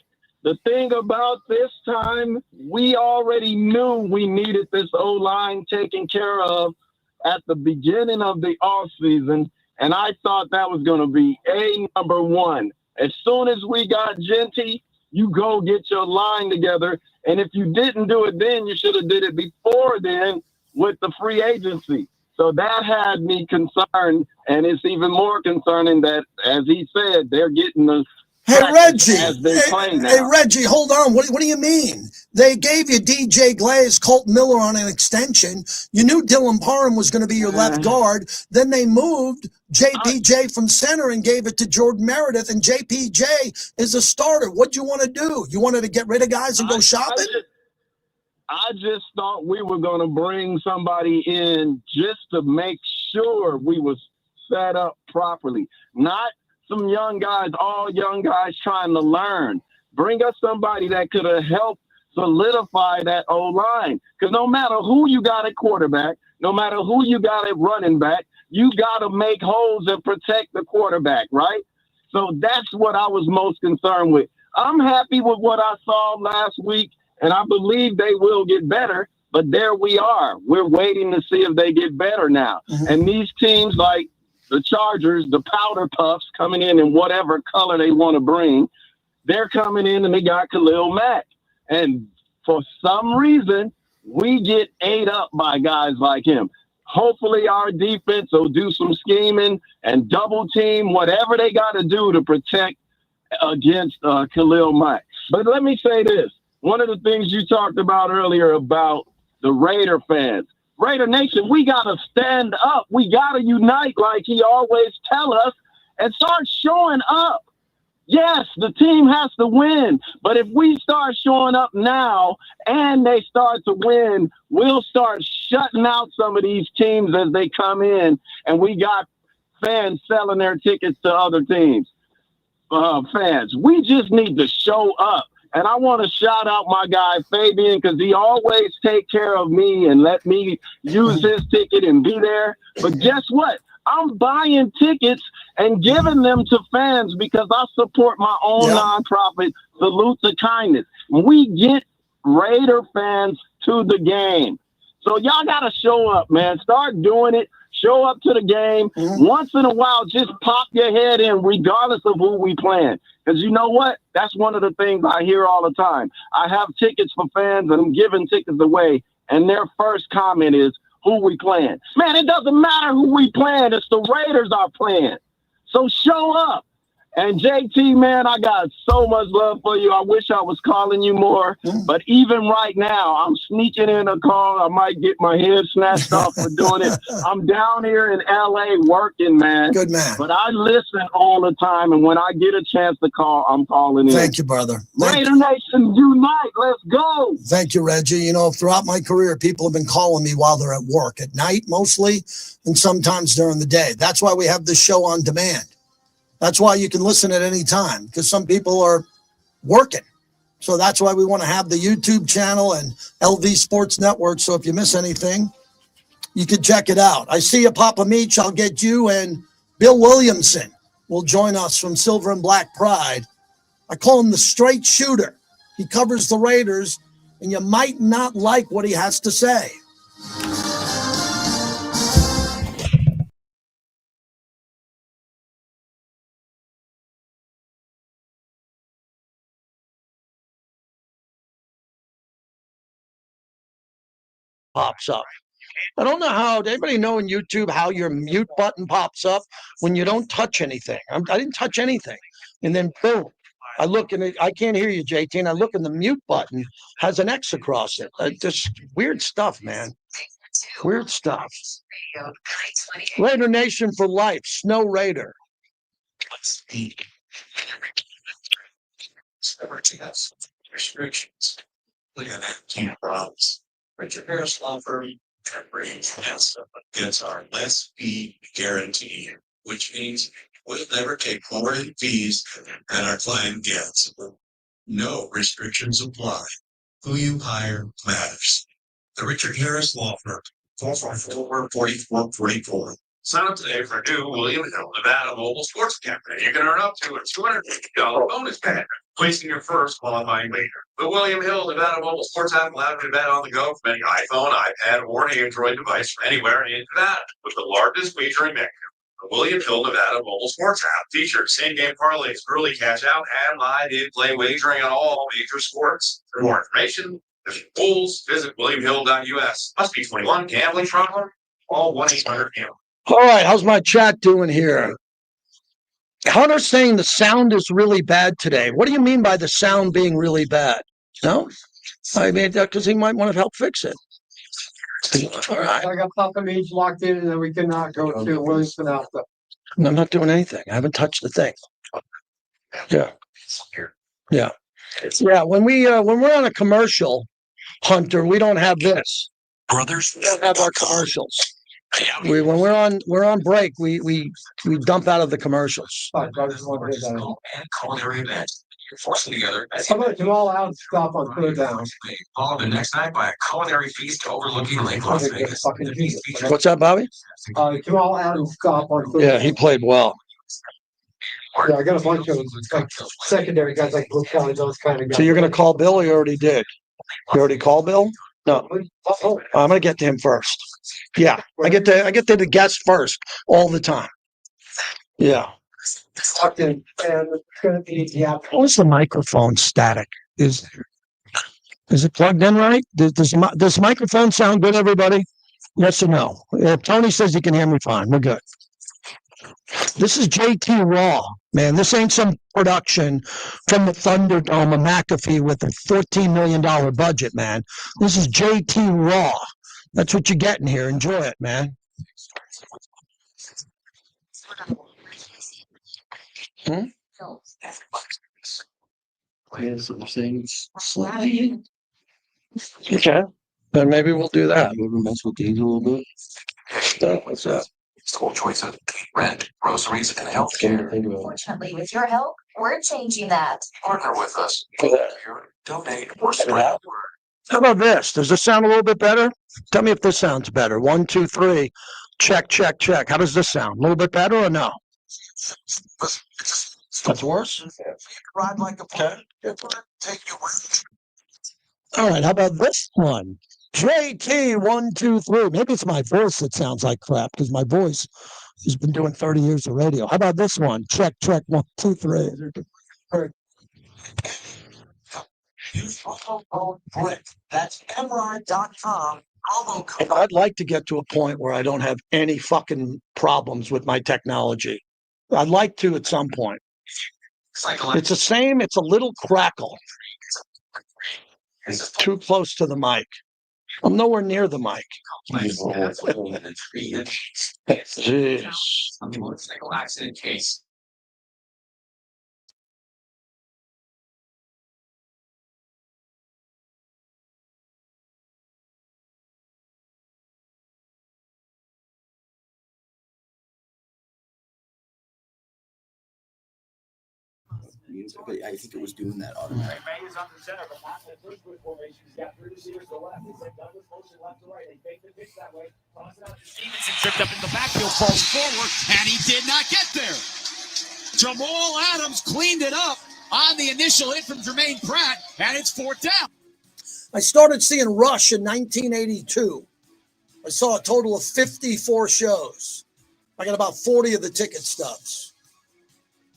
The thing about this time, we already knew we needed this O-line taken care of at the beginning of the offseason, and I thought that was going to be number one. As soon as we got Genty, you go get your line together, and if you didn't do it then, you should have did it before then with the free agency. So that had me concerned, and it's even more concerning that, as he said, they're getting the Reggie, hey, Reggie, hold on. What do you mean? They gave you DJ Glaze, Colt Miller on an extension. You knew Dylan Parham was going to be your left guard. Then they moved JPJ from center and gave it to Jordan Meredith, and JPJ is a starter. What do you want to do? You wanted to get rid of guys and go shopping? I just thought we were going to bring somebody in just to make sure we was set up properly. Not some young guys, all young guys trying to learn. Bring us somebody that could have helped solidify that O-line. Because no matter who you got at quarterback, no matter who you got at running back, you got to make holes and protect the quarterback, right? So that's what I was most concerned with. I'm happy with what I saw last week, and I believe they will get better. But there we are. We're waiting to see if they get better now. Mm-hmm. And these teams like the Chargers, the Powder Puffs coming in whatever color they want to bring, they're coming in and they got Khalil Mack. And for some reason, we get ate up by guys like him. Hopefully our defense will do some scheming and double team, whatever they got to do to protect against Khalil Mack. But let me say this. One of the things you talked about earlier about the Raider fans, Raider Nation, we got to stand up. We got to unite like he always tell us and start showing up. Yes, the team has to win, but if we start showing up now and they start to win, we'll start shutting out some of these teams as they come in, and we got fans selling their tickets to other teams. Fans, we just need to show up. And I want to shout out my guy, Fabian, because he always take care of me and let me use his ticket and be there. But guess what? I'm buying tickets and giving them to fans because I support my own nonprofit, Salute to Kindness. We get Raider fans to the game. So y'all got to show up, man. Start doing it. Show up to the game. Mm-hmm. Once in a while, just pop your head in regardless of who we playing. Because you know what? That's one of the things I hear all the time. I have tickets for fans, and I'm giving tickets away, and their first comment is, who we playing? Man, it doesn't matter who we playing. It's the Raiders are playing. So show up. And JT, man, I got so much love for you. I wish I was calling you more. But even right now, I'm sneaking in a call. I might get my head snatched off for doing it. I'm down here in L.A. working, man. Good man. But I listen all the time. And when I get a chance to call, I'm calling in. Thank you, brother. Raider Nation, unite. Let's go. Thank you, Reggie. You know, throughout my career, people have been calling me while they're at work, at night mostly, and sometimes during the day. That's why we have this show on demand. That's why you can listen at any time, because some people are working. So that's why we want to have the YouTube channel and LV Sports Network. So if you miss anything, you can check it out. I see you, Papa Meach. I'll get you, and Bill Williamson will join us from Silver and Black Pride. I call him the straight shooter. He covers the Raiders, and you might not like what he has to say. Pops up. I don't know how. Does anybody know in YouTube how your mute button pops up when you don't touch anything? I didn't touch anything, and then boom, I look and I can't hear you, JT. And I look and the mute button has an X across it. Just weird stuff, man. Weird stuff. Raider Nation for life. Snow Raider. Restrictions. Look at that. Can't promise. Richard Harris Law Firm gets our less fee guarantee, which means we'll never take more in fees than our client gets. No restrictions apply. Who you hire matters. The Richard Harris Law Firm, 444-4444. Sign up today for a new William Hill Nevada mobile sports account. You can earn up to a $250 bonus bet, placing your first qualifying wager. The William Hill Nevada mobile sports app allows you to bet on the go from any iPhone, iPad, or Android device from anywhere in Nevada with the largest wagering menu. The William Hill Nevada mobile sports app features same-game parlays, early cash out, and live in-play wagering on all major sports. For more information, visit Bulls, visit WilliamHill.us. Must be 21. Gambling problem? Call 1-800-GAMBLER. All right, how's my chat doing here? Hunter's saying the sound is really bad today. What do you mean by the sound being really bad? No? I mean, because he might want to help fix it. All right. I got Papa Meach locked in, and then we cannot go to Williamson after. I'm not doing anything. I haven't touched the thing. Yeah. Yeah. Yeah. When we're on a commercial, Hunter, we don't have this. Brothers, We don't have our commercials. When we're on break, we dump out of the commercials. All right, I just want to hear that. and culinary events. You're forcing together. How about Jamal out stop on Clear Down? Followed the next night by a culinary feast overlooking Lake Las Vegas. What's that, Bobby? Jamal out stop on Clear Yeah, Down. he played well. Yeah, I got a bunch of like secondary guys like Blue Kelly, those kind of guys. So you're going to call Bill? Or you already did. You already called Bill? No. I'm going to get to him first. Yeah, I get to the guest first all the time. Yeah. Locked in, and it's going to be What's the microphone static? Is it plugged in right? Does microphone sound good, everybody? Yes or no? Tony says he can hear me fine. We're good. This is JT Raw, man. This ain't some production from the Thunderdome of McAfee with a $14 million budget, man. This is JT Raw. That's what you're getting here. Enjoy it, man. Yes, I'm saying. Okay. Then maybe we'll do that. Maybe mess with these a little bit. What's that? It's the whole choice of rent, groceries, and healthcare. Fortunately, with your help, we're changing that. Partner with us. Donate or spread the word. How about this? Does this sound a little bit better? Tell me if this sounds better. 1, 2, 3. Check, check, check. How does this sound? A little bit better or no? That's worse? Ride like a plane. Take you with. All right. How about this one? JT 1, 2, 3. Maybe it's my voice that sounds like crap because my voice has been doing 30 years of radio. How about this one? Check, check. 1, 2, 3. Use promo code BRICK. That's MRI.com. Promo code. I'd like to get to a point where I don't have any fucking problems with my technology. I'd like to at some point. It's the same. It's a little crackle. It's too close to the mic. I'm nowhere near the mic. Jeez. Motorcycle accident case. But I think it was doing that automatic. May is under center, but not in the first good formation. He's got 3 receivers to the left. He said Douglas motion left to right. They fake the pitch that way. Toss it out to Stevenson tripped up in the backfield, falls forward, and he did not get there. Jamal Adams cleaned it up on the initial hit from Jermaine Pratt, and it's 4th down. I started seeing Rush in 1982. I saw a total of 54 shows. I got about 40 of the ticket stubs.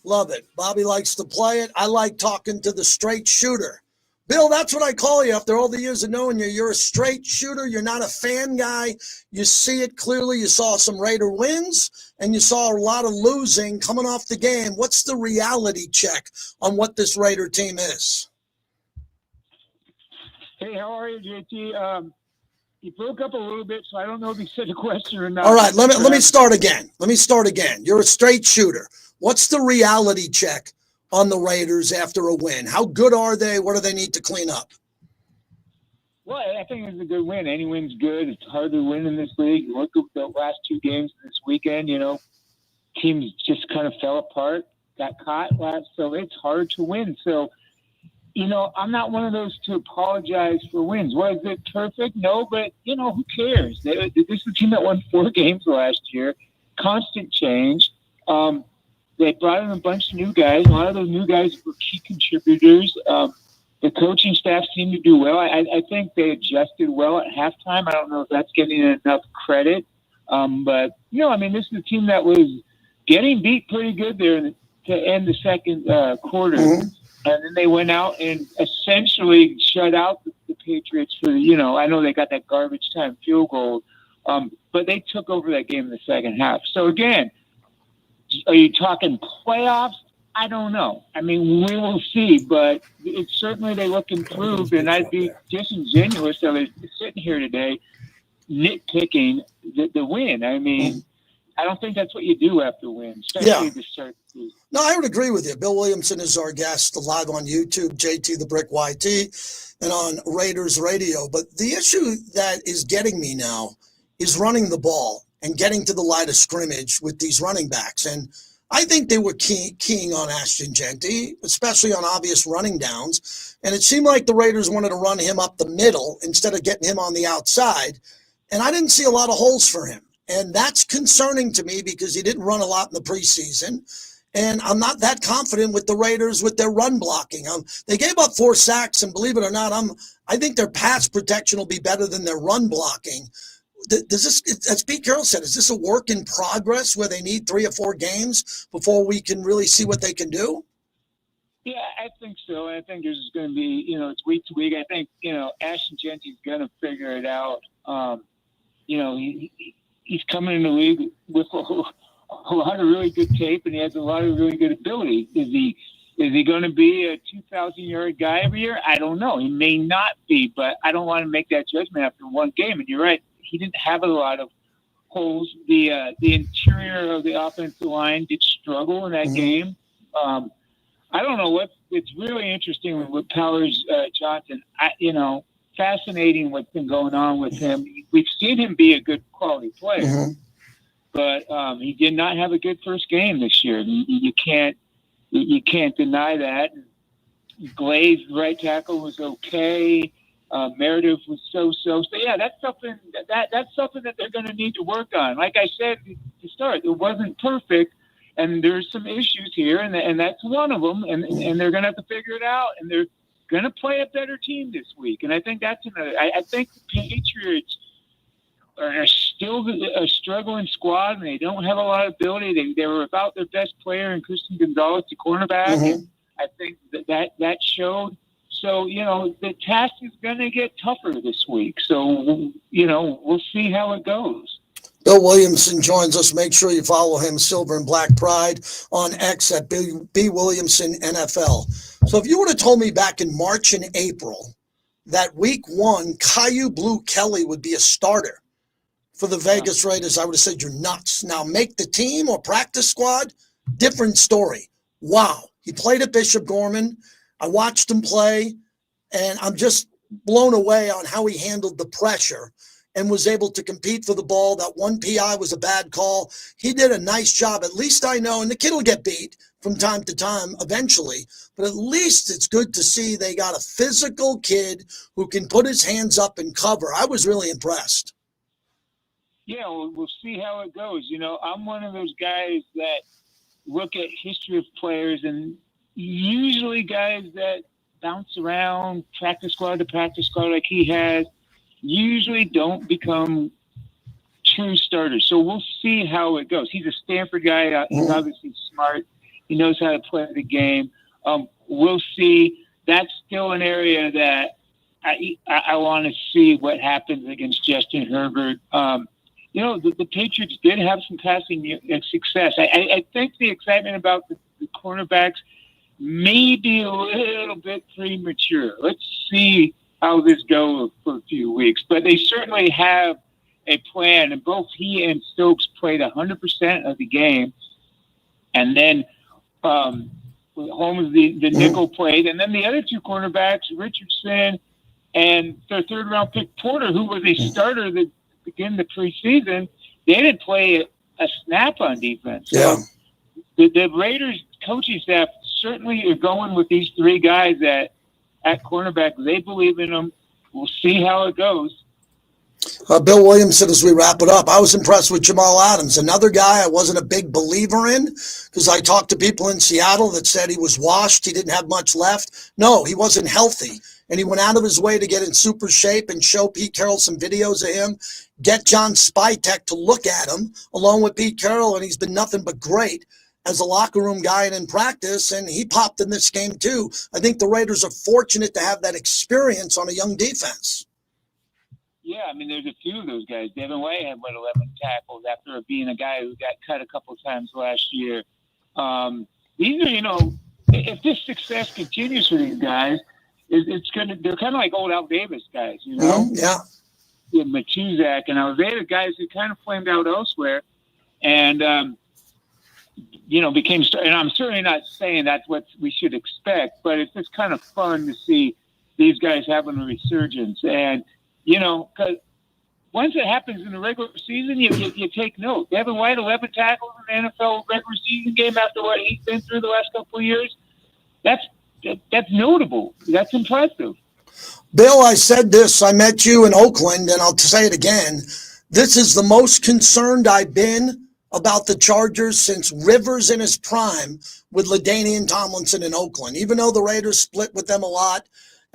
Love it. Bobby likes to play it. I like talking to the straight shooter. Bill, that's what I call you after all the years of knowing you. You're a straight shooter. You're not a fan guy. You see it clearly. You saw some Raider wins, and you saw a lot of losing coming off the game. What's the reality check on what this Raider team is? Hey, how are you, JT? You broke up a little bit, so I don't know if you said a question or not. All right, let me start again. You're a straight shooter. What's the reality check on the Raiders after a win? How good are they? What do they need to clean up? Well, I think it's a good win. Any win's good. It's hard to win in this league. Look at the last two games this weekend. Teams just kind of fell apart, got caught so it's hard to win. So, I'm not one of those to apologize for wins. Was it perfect? No, but, who cares? This is a team that won 4 games last year. Constant change. They brought in a bunch of new guys. A lot of those new guys were key contributors. The coaching staff seemed to do well. I think they adjusted well at halftime. I don't know if that's getting enough credit. But, this is a team that was getting beat pretty good there to end the second quarter. Mm-hmm. And then they went out and essentially shut out the Patriots for, I know they got that garbage time field goal, but they took over that game in the second half. So, again, are you talking playoffs? I don't know. We will see, but it's certainly they look improved, and I'd be disingenuous if I was sitting here today nitpicking the win. I don't think that's what you do after a win, especially to start the season. No, I would agree with you. Bill Williamson is our guest live on YouTube, JT the Brick YT, and on Raiders Radio. But the issue that is getting me now is running the ball and getting to the line of scrimmage with these running backs. And I think they were keying on Ashton Genty, especially on obvious running downs. And it seemed like the Raiders wanted to run him up the middle instead of getting him on the outside. And I didn't see a lot of holes for him. And that's concerning to me because he didn't run a lot in the preseason. And I'm not that confident with the Raiders with their run blocking. They gave up 4 sacks, and believe it or not, I think their pass protection will be better than their run blocking. Does this, as Pete Carroll said, is this a work in progress where they need 3 or 4 games before we can really see what they can do? Yeah, I think so. I think there's going to be, it's week to week. I think, Ashton Genty's going to figure it out. He's coming in the league with a lot of really good tape, and he has a lot of really good ability. Is he going to be a 2,000-yard guy every year? I don't know. He may not be, but I don't want to make that judgment after one game. And you're right. He didn't have a lot of holes. The interior of the offensive line did struggle in that game. I don't know it's really interesting with Powers Johnson. Fascinating what's been going on with him. We've seen him be a good quality player, but he did not have a good first game this year. You can't deny that. Glaze right tackle was okay. Meredith was so. So yeah, that's something that they're going to need to work on. Like I said to start, it wasn't perfect, and there's some issues here, and that's one of them. And they're going to have to figure it out, and they're going to play a better team this week. And I think that's another. I think the Patriots are still a struggling squad, and they don't have a lot of ability. They were without their best player in Christian Gonzalez, the cornerback, and I think that showed. So, the task is going to get tougher this week. So, we'll see how it goes. Bill Williamson joins us. Make sure you follow him, Silver and Black Pride, on X at B. Williamson NFL. So if you would have told me back in March and April that week 1, Caillou Blue Kelly would be a starter for the Vegas Raiders, I would have said you're nuts. Now, make the team or practice squad, different story. Wow. He played at Bishop Gorman. I watched him play, and I'm just blown away on how he handled the pressure and was able to compete for the ball. That one PI was a bad call. He did a nice job. At least I know, and the kid will get beat from time to time eventually, but at least it's good to see they got a physical kid who can put his hands up and cover. I was really impressed. Yeah, we'll see how it goes. I'm one of those guys that look at history of players, and usually guys that bounce around practice squad to practice squad like he has usually don't become true starter. So we'll see how it goes. He's a Stanford guy. He's obviously smart. He knows how to play the game. We'll see. That's still an area that I want to see what happens against Justin Herbert. The Patriots did have some passing success. I think the excitement about the cornerbacks may be a little bit premature. Let's see how this goes for a few weeks. But they certainly have a plan, and both he and Stokes played 100% of the game. And then Holmes, the nickel played. And then the other two cornerbacks, Richardson and their third-round pick Porter, who was a starter that began the preseason, they didn't play a snap on defense. So the Raiders coaching staff certainly are going with these three guys at cornerback. They believe in them. We'll see how it goes. Bill Williamson, as we wrap it up, I was impressed with Jamal Adams. Another guy I wasn't a big believer in because I talked to people in Seattle that said he was washed. He didn't have much left. No, he wasn't healthy. And he went out of his way to get in super shape and show Pete Carroll some videos of him, get John Spytek to look at him along with Pete Carroll, and he's been nothing but great as a locker room guy and in practice, and he popped in this game too. I think the Raiders are fortunate to have that experience on a young defense. Yeah, I mean, there's a few of those guys. Devin White had, 11 tackles after being a guy who got cut a couple times last year. These are, if this success continues for these guys, they're kind of like old Al Davis guys, Yeah. Matuzak and Alzada guys who kind of flamed out elsewhere and, became, and I'm certainly not saying that's what we should expect, but it's just kind of fun to see these guys having a resurgence. And, because once it happens in the regular season, you take note. Devin White, 11 tackles in the NFL regular season game after what he's been through the last couple of years. That's notable. That's impressive. Bill, I said this. I met you in Oakland, and I'll say it again. This is the most concerned I've been about the Chargers since Rivers in his prime with LaDainian Tomlinson in Oakland. Even though the Raiders split with them a lot,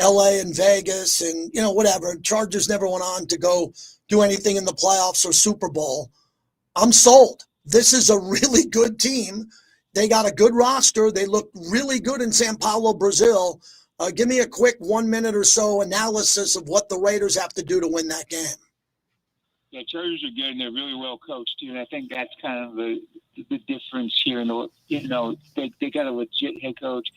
LA and Vegas and, whatever. Chargers never went on to go do anything in the playoffs or Super Bowl. I'm sold. This is a really good team. They got a good roster. They look really good in Sao Paulo, Brazil. Give me a quick 1 minute or so analysis of what the Raiders have to do to win that game. Yeah, Chargers are good and they're really well coached too. And I think that's kind of the difference here. They got a legit head coach.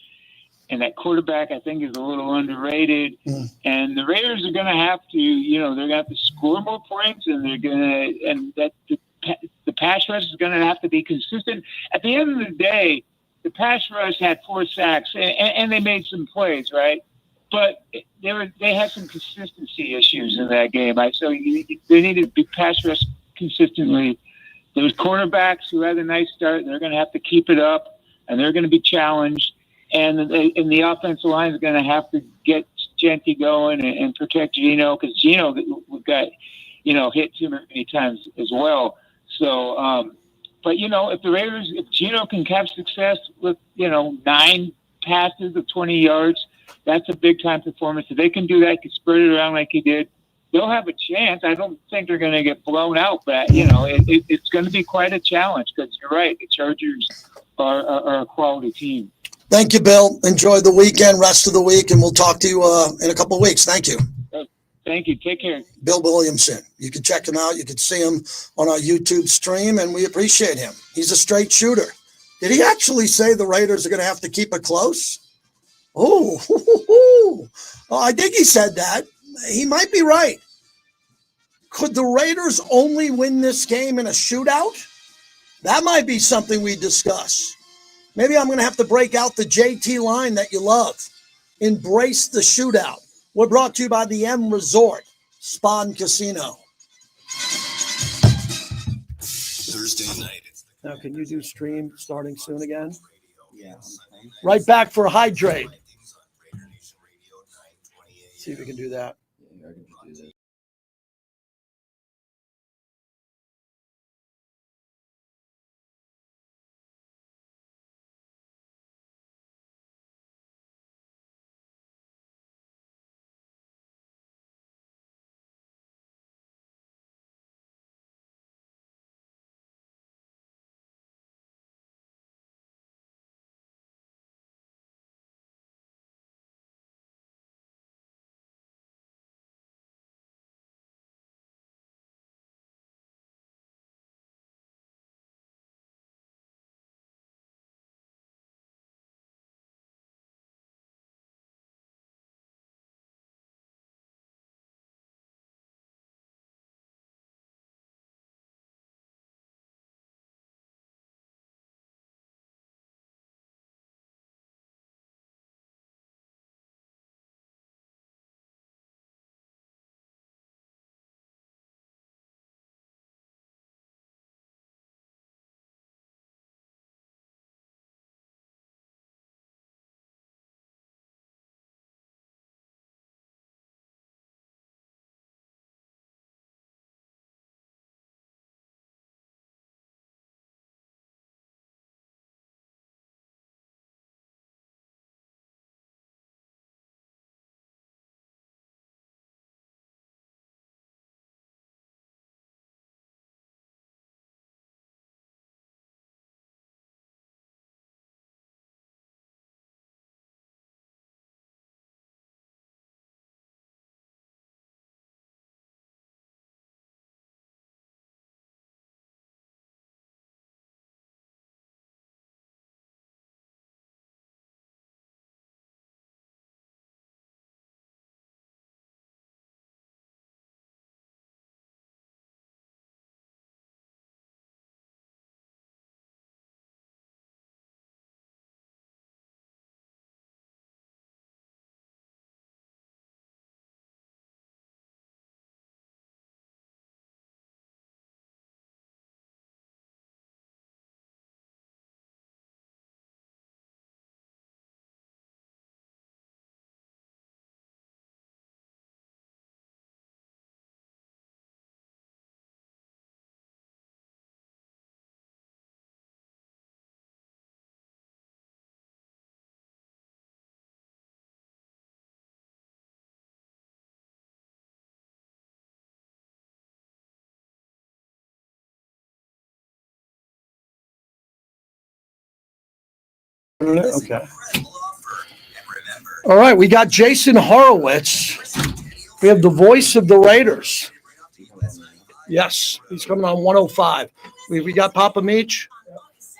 And that quarterback, I think, is a little underrated. And the Raiders are going to have to, they're going to have to score more points, and the pass rush is going to have to be consistent. At the end of the day, the pass rush had 4 sacks, and they made some plays, right? But they had some consistency issues in that game. So they needed to be pass rush consistently. There was cornerbacks who had a nice start. They're going to have to keep it up, and they're going to be challenged. And the offensive line is going to have to get Genty going and protect Geno because Geno got, hit too many times as well. So, but if Geno can have success with 9 passes of 20 yards, that's a big time performance. If they can do that, can spread it around like he did, they'll have a chance. I don't think they're going to get blown out, but it's going to be quite a challenge because you're right. The Chargers are a quality team. Thank you, Bill. Enjoy the weekend, rest of the week, and we'll talk to you in a couple of weeks. Thank you. Thank you. Take care. Bill Williamson. You can check him out. You can see him on our YouTube stream, and we appreciate him. He's a straight shooter. Did he actually say the Raiders are going to have to keep it close? Oh, I think he said that. He might be right. Could the Raiders only win this game in a shootout? That might be something we discuss. Maybe I'm going to have to break out the JT line that you love. Embrace the shootout. We're brought to you by the M Resort Spa and Casino. Thursday night. Now, can you do stream starting soon again? Yes. Right back for Hydrate. See if we can do that. Yeah, I can just do that. Okay. All right, we got Jason Horowitz. We have the voice of the Raiders. Yes, he's coming on 105. We got Papa Meach.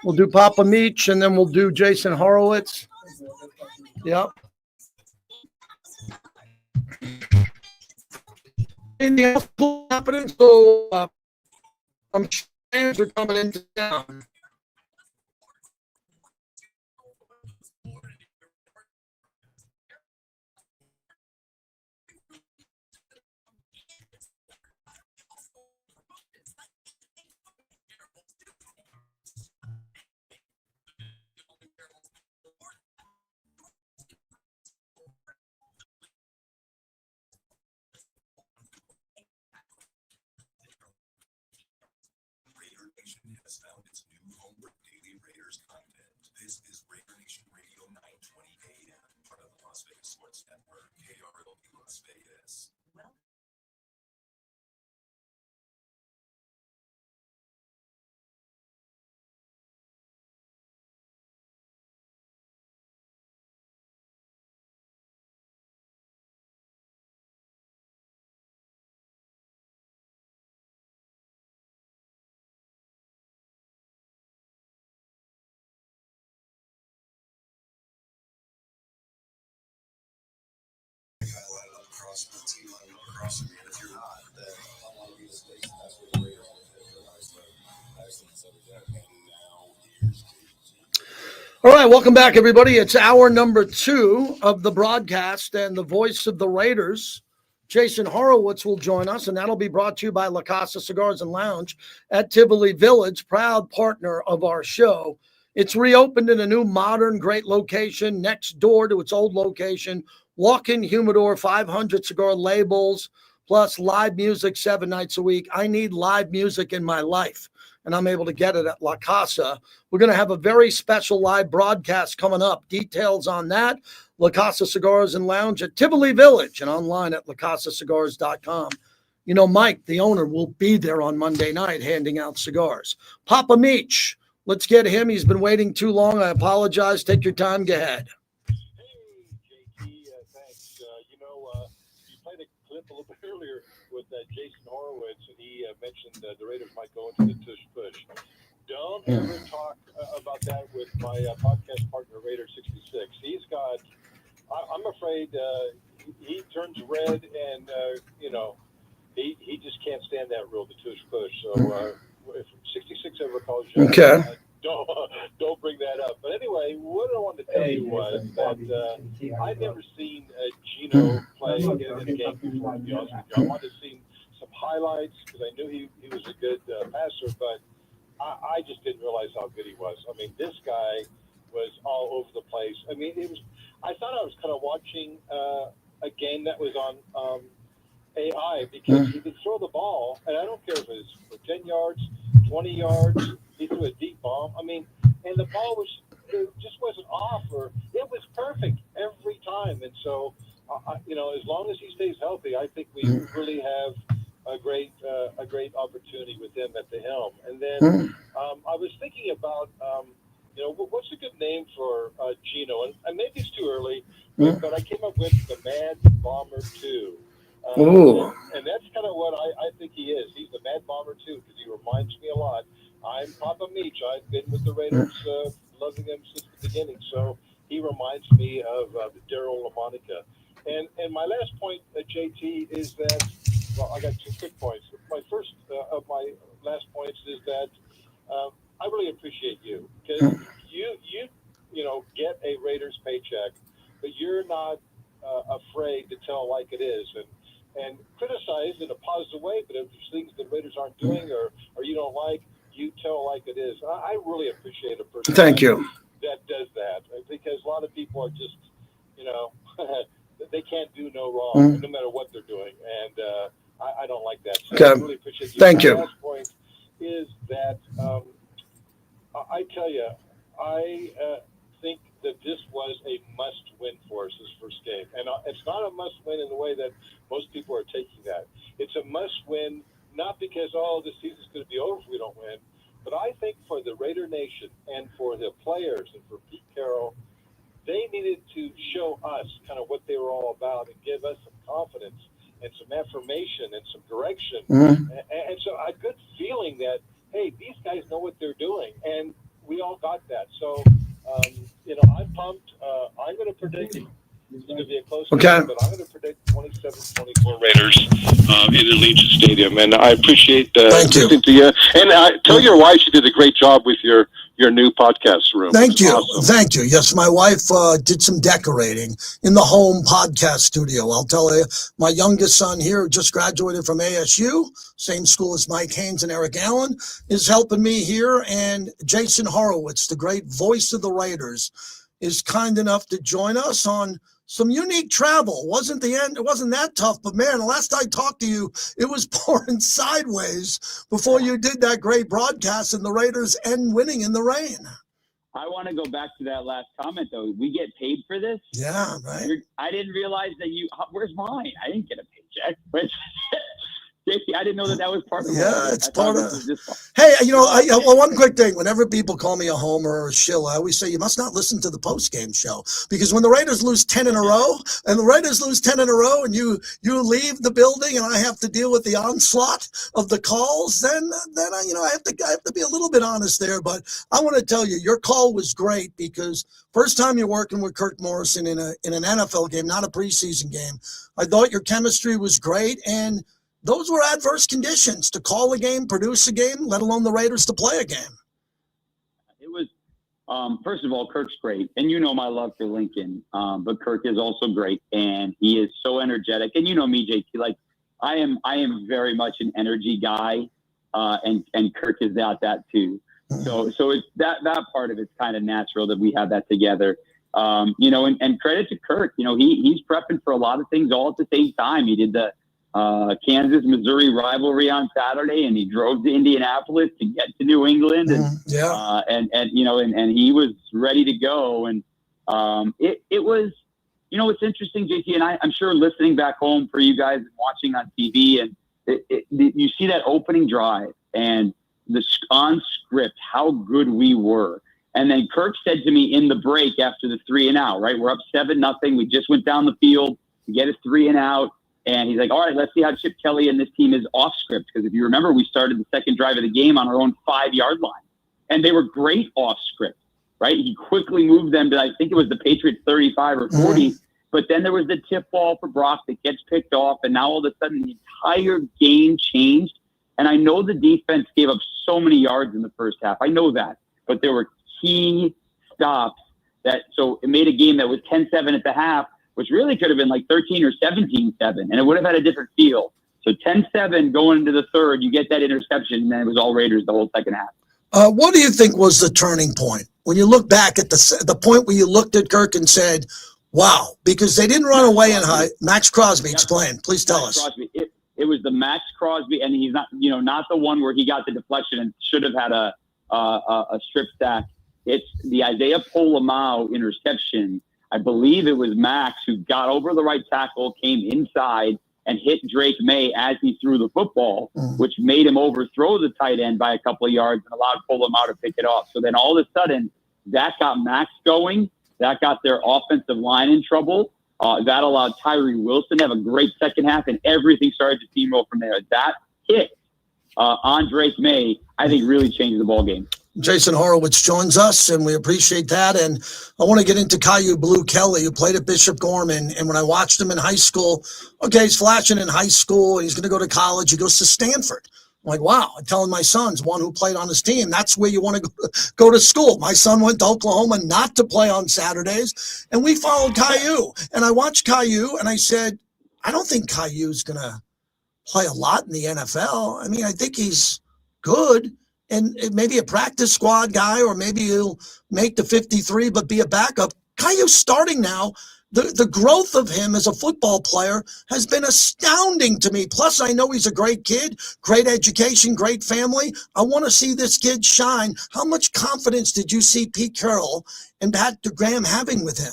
We'll do Papa Meach, and then we'll do Jason Horowitz. Yep. Anything else happening? So I'm sure fans are coming into town. Has found its new home for daily Raiders content. This is Raider Nation Radio 920 AM, part of the Las Vegas Sports Network, KRLD Las Vegas. Across the team, across the if you're not, then I want to be this place. That's where the Raiders are. And now here's All right, welcome back, everybody. It's hour number 2 of the broadcast, and the voice of the Raiders, Jason Horowitz, will join us, and that'll be brought to you by La Casa Cigars and Lounge at Tivoli Village, proud partner of our show. It's reopened in a new, modern, great location next door to its old location. Walk-in humidor, 500 cigar labels, plus live music 7 nights a week. I need live music in my life, and I'm able to get it at La Casa. We're going to have a very special live broadcast coming up. Details on that, La Casa Cigars and Lounge at Tivoli Village and online at lacasacigars.com. You know, Mike, the owner, will be there on Monday night handing out cigars. Papa Meach, let's get him. He's been waiting too long. I apologize. Take your time. Go ahead. A little bit earlier with Jason Horowitz, and he mentioned the Raiders might go into the tush push. Don't ever talk about that with my podcast partner, Raider 66. He's got, I'm afraid he turns red, and, he just can't stand that rule, the tush push. So if 66 ever calls you, don't bring that up. But anyway, what I wanted to tell you was that I'd never seen Geno play in a game before, to be honest with you. I wanted to see some highlights because I knew he was a good passer, but I just didn't realize how good he was. I mean, this guy was all over the place. I mean, I thought I was kind of watching a game that was on AI because he could throw the ball, and I don't care if it was for 10 yards, 20 yards, he threw a deep bomb. I mean, and the ball just wasn't off, or it was perfect every time. And so, as long as he stays healthy, I think we really have a great opportunity with him at the helm. And then I was thinking about, what's a good name for Geno? And maybe it's too early, but I came up with the Mad Bomber 2. And that's kind of what I think he is. He's the Mad Bomber 2 because he reminds me a lot. I'm Papa Meach. I've been with the Raiders, loving them since the beginning. So he reminds me of Daryl LaMonica. And my last point, JT, is that, I got 2 quick points. My first of my last points is that I really appreciate you because you get a Raiders paycheck, but you're not afraid to tell like it is and criticize in a positive way. But if there's things the Raiders aren't doing or you don't like, you tell like it is. I really appreciate a person. Thank you. That does that because a lot of people are just, they can't do no wrong no matter what they're doing, and I don't like that. So I really appreciate you. Thank you. My last point is that I tell you, I think that this was a must-win for us this first game, and it's not a must-win in the way that most people are taking that. It's a must-win. Not because, this season's going to be over if we don't win, but I think for the Raider Nation and for the players and for Pete Carroll, they needed to show us kind of what they were all about and give us some confidence and some affirmation and some direction. And so I had a good feeling that, hey, these guys know what they're doing. And we all got that. So, I'm pumped. I'm going to predict it's going to be a close game, but I'm going to predict 27-24 Raiders in Allegiant Stadium. And I appreciate listening to you. And tell your wife she did a great job with your new podcast room. Thank you. Awesome. Thank you. Yes, my wife did some decorating in the home podcast studio. I'll tell you, my youngest son here just graduated from ASU, same school as Mike Haynes and Eric Allen, is helping me here. And Jason Horowitz, the great voice of the Raiders, is kind enough to join us on some unique travel. It wasn't that tough, but man, the last I talked to you, it was pouring sideways before you did that great broadcast and the Raiders end winning in the rain. I want to go back to that last comment though. We get paid for this? Yeah, right. I didn't realize that where's mine? I didn't get a paycheck. JC, I didn't know that was part of it. Yeah, it's part of it. Hey, one quick thing. Whenever people call me a homer or a shill, I always say you must not listen to the post-game show, because when the Raiders lose 10 in a row, and you leave the building and I have to deal with the onslaught of the calls, then I have to be a little bit honest there. But I want to tell you, your call was great, because first time you're working with Kirk Morrison in an NFL game, not a preseason game. I thought your chemistry was great, and those were adverse conditions to call a game, produce a game, let alone the Raiders to play a game. It was, first of all, Kirk's great. And you know my love for Lincoln. But Kirk is also great. And he is so energetic. And you know me, JT, like I am very much an energy guy. And Kirk is that too. So it's that part of it's kind of natural that we have that together. And credit to Kirk, he's prepping for a lot of things all at the same time. He did the Kansas-Missouri rivalry on Saturday, and he drove to Indianapolis to get to New England, and he was ready to go. And it was, it's interesting, JT, and I'm sure listening back home for you guys and watching on TV, and you see that opening drive and on script how good we were. And then Kirk said to me in the break after the 3-and-out, right? We're up 7-0. We just went down the field to get a 3-and-out. And he's like, all right, let's see how Chip Kelly and this team is off script. Because if you remember, we started the second drive of the game on our own 5-yard line. And they were great off script, right? He quickly moved them to, I think it was the Patriots 35 or 40. But then there was the tip ball for Brock that gets picked off. And now all of a sudden the entire game changed. And I know the defense gave up so many yards in the first half. I know that. But there were key stops so it made a game that was 10-7 at the half, which really could have been like 13 or 17-7, and it would have had a different feel. So 10-7 going into the third, you get that interception, and then it was all Raiders the whole second half. What do you think was the turning point? When you look back at the point where you looked at Kirk and said, wow, because they didn't run away in high. Max Crosby, explain. Please tell us. Crosby. It was the Max Crosby, and he's not, not the one where he got the deflection and should have had a strip sack. It's the Isaiah Polamau interception. I believe it was Max who got over the right tackle, came inside, and hit Drake May as he threw the football, which made him overthrow the tight end by a couple of yards and allowed Polamau to pick it off. So then all of a sudden, that got Max going. That got their offensive line in trouble. That allowed Tyree Wilson to have a great second half, and everything started to steamroll from there. That hit on Drake May, I think, really changed the ball game. Jason Horowitz joins us, and we appreciate that. And I want to get into Caillou Blue Kelly, who played at Bishop Gorman. And when I watched him in high school, he's flashing in high school, and he's going to go to college. He goes to Stanford. I'm like, wow. I'm telling my sons, one who played on his team, that's where you want to go to school. My son went to Oklahoma not to play on Saturdays, and we followed Caillou. And I watched Caillou, and I said, I don't think Caillou's going to play a lot in the NFL. I mean, I think he's good. And maybe a practice squad guy, or maybe he'll make the 53 but be a backup. Caillou's starting now. The growth of him as a football player has been astounding to me. Plus, I know he's a great kid, great education, great family. I want to see this kid shine. How much confidence did you see Pete Carroll and Pat Graham having with him?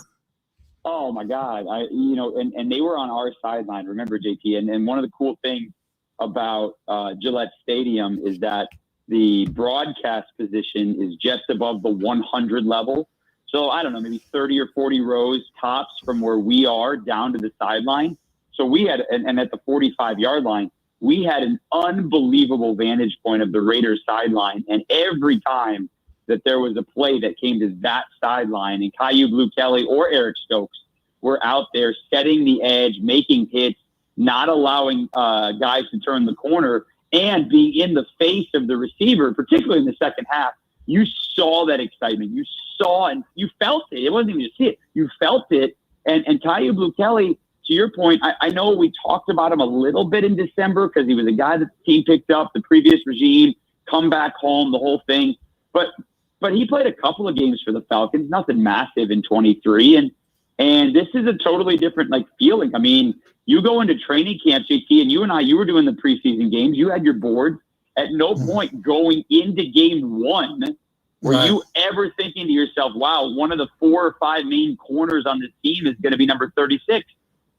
Oh, my God. And they were on our sideline, remember, JT. And one of the cool things about Gillette Stadium is that the broadcast position is just above the 100 level. So I don't know, maybe 30 or 40 rows tops from where we are down to the sideline. So we had, and at the 45-yard line, we had an unbelievable vantage point of the Raiders sideline. And every time that there was a play that came to that sideline, and Caillou Blue Kelly or Eric Stokes were out there setting the edge, making hits, not allowing guys to turn the corner, and being in the face of the receiver, particularly in the second half, you saw that excitement. You saw and you felt it. It wasn't even just see it. You felt it. And Caillou Blue Kelly, to your point, I know we talked about him a little bit in December because he was a guy that the team picked up, the previous regime, come back home, the whole thing. But he played a couple of games for the Falcons, nothing massive in 23. And this is a totally different feeling. I mean, you go into training camp, JT, and you were doing the preseason games. You had your board. At no point going into game one were you ever thinking to yourself, wow, one of the 4 or 5 main corners on this team is going to be number 36.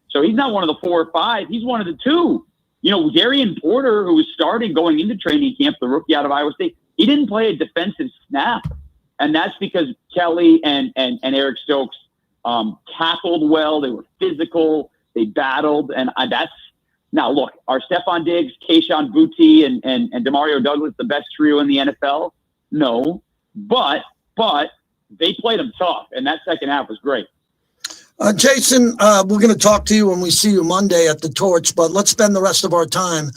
So he's not one of the 4 or 5. He's one of the 2. Darian Porter, who was starting going into training camp, the rookie out of Iowa State, he didn't play a defensive snap. And that's because Kelly and Eric Stokes tackled well. They were physical. They battled. And now, look, are Stephon Diggs, Kayshon Boutte, and Demario Douglas the best trio in the NFL? No. But they played them tough, and that second half was great. Jason, we're going to talk to you when we see you Monday at the Torch, but let's spend the rest of our time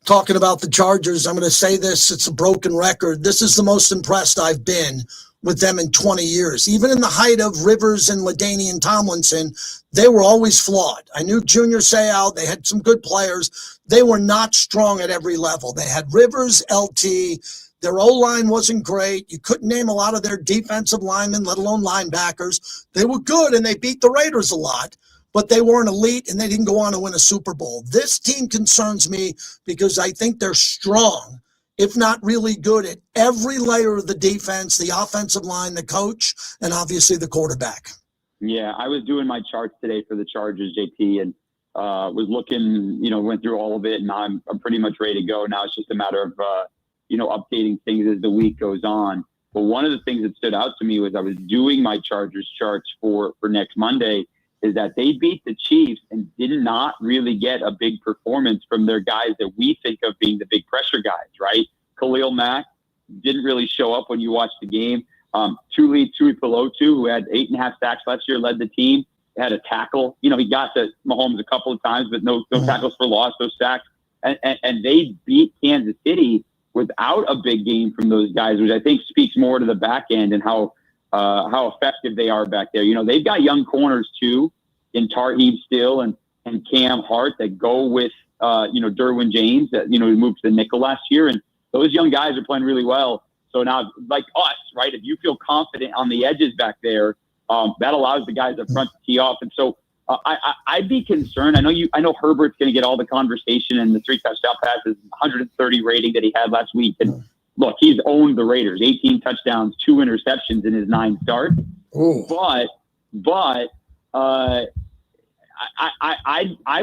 talking about the Chargers. I'm going to say this. It's a broken record. This is the most impressed I've been with them in 20 years. Even in the height of Rivers and LaDainian Tomlinson, they were always flawed. I knew Junior Seau. They had some good players. They were not strong at every level. They had Rivers, LT. Their O-line wasn't great. You couldn't name a lot of their defensive linemen, let alone linebackers. They were good, and they beat the Raiders a lot, but they weren't elite, and they didn't go on to win a Super Bowl. This team concerns me because I think they're strong, if not really good, at every layer of the defense, the offensive line, the coach, and obviously the quarterback. Yeah, I was doing my charts today for the Chargers, JT, and was looking, went through all of it, and I'm pretty much ready to go. Now it's just a matter of, updating things as the week goes on. But one of the things that stood out to me was I was doing my Chargers charts for next Monday is that they beat the Chiefs and did not really get a big performance from their guys that we think of being the big pressure guys, right? Khalil Mack didn't really show up when you watched the game. Tuli Tuipulotu, who had 8.5 sacks last year, led the team, had a tackle. He got to Mahomes a couple of times, but no tackles for loss, no sacks. And they beat Kansas City without a big game from those guys, which I think speaks more to the back end and how effective they are back there. They've got young corners too in Tarheeb Still and Cam Hart that go with, Derwin James that, who moved to the nickel last year. And those young guys are playing really well. So now, like us, right, if you feel confident on the edges back there, that allows the guys up front to tee off. And so I'd be concerned. I know Herbert's going to get all the conversation and the 3 touchdown passes, 130 rating that he had last week. And look, he's owned the Raiders, 18 touchdowns, 2 interceptions in his 9 starts. But I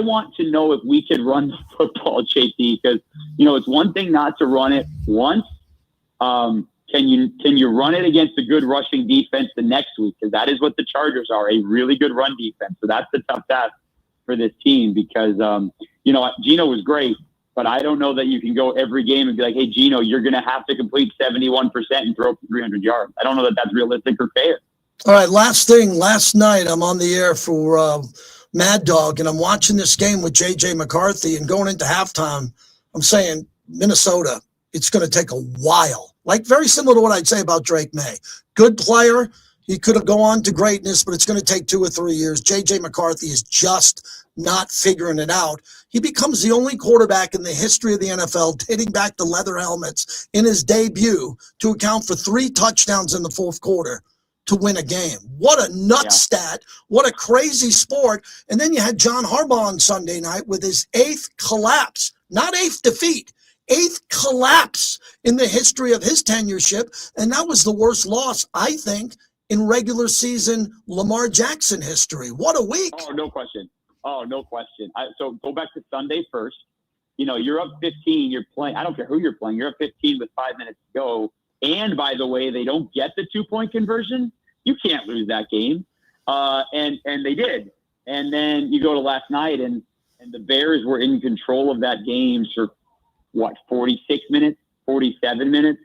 want to know if we can run the football, JT, because it's one thing not to run it once. Can you run it against a good rushing defense the next week? Because that is what the Chargers are, a really good run defense. So that's the tough task for this team because, Geno was great, but I don't know that you can go every game and be like, hey, Geno, you're going to have to complete 71% and throw for 300 yards. I don't know that that's realistic or fair. All right, last thing. Last night I'm on the air for Mad Dog, and I'm watching this game with J.J. McCarthy, and going into halftime, I'm saying, Minnesota, it's going to take a while. Like very similar to what I'd say about Drake May. Good player. He could have gone on to greatness, but it's going to take 2 or 3 years. J.J. McCarthy is just not figuring it out. He becomes the only quarterback in the history of the NFL dating back to leather helmets in his debut to account for 3 touchdowns in the fourth quarter to win a game. What a nut stat. What a crazy sport. And then you had John Harbaugh on Sunday night with his 8th collapse, not 8th defeat. 8th collapse in the history of his tenureship, and that was the worst loss, I think, in regular season Lamar Jackson history. What a week. Oh, no question. So go back to Sunday first. You're up 15. You're playing. I don't care who you're playing. You're up 15 with 5 minutes to go. And, by the way, they don't get the 2-point conversion. You can't lose that game. And they did. And then you go to last night, and the Bears were in control of that game for, 46 minutes, 47 minutes,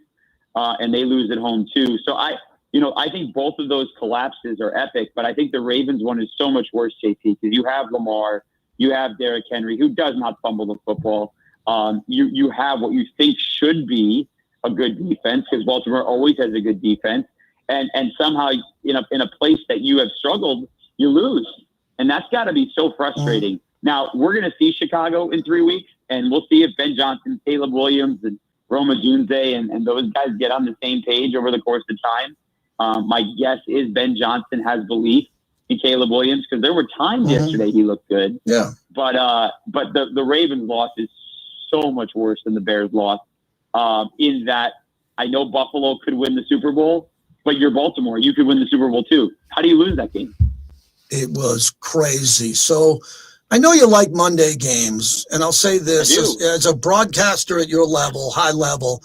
and they lose at home too. So I think both of those collapses are epic, but I think the Ravens one is so much worse, JT, because you have Lamar, you have Derrick Henry, who does not fumble the football. You have what you think should be a good defense, because Baltimore always has a good defense, and somehow in a place that you have struggled, you lose, and that's got to be so frustrating. Now we're going to see Chicago in 3 weeks, and we'll see if Ben Johnson, Caleb Williams, and Roma Junze and those guys get on the same page over the course of time. My guess is Ben Johnson has belief in Caleb Williams, because there were times yesterday he looked good. Yeah. But the Ravens loss is so much worse than the Bears loss, in that I know Buffalo could win the Super Bowl, but you're Baltimore. You could win the Super Bowl too. How do you lose that game? It was crazy. So I know you like Monday games, and I'll say this as a broadcaster at your level, high level.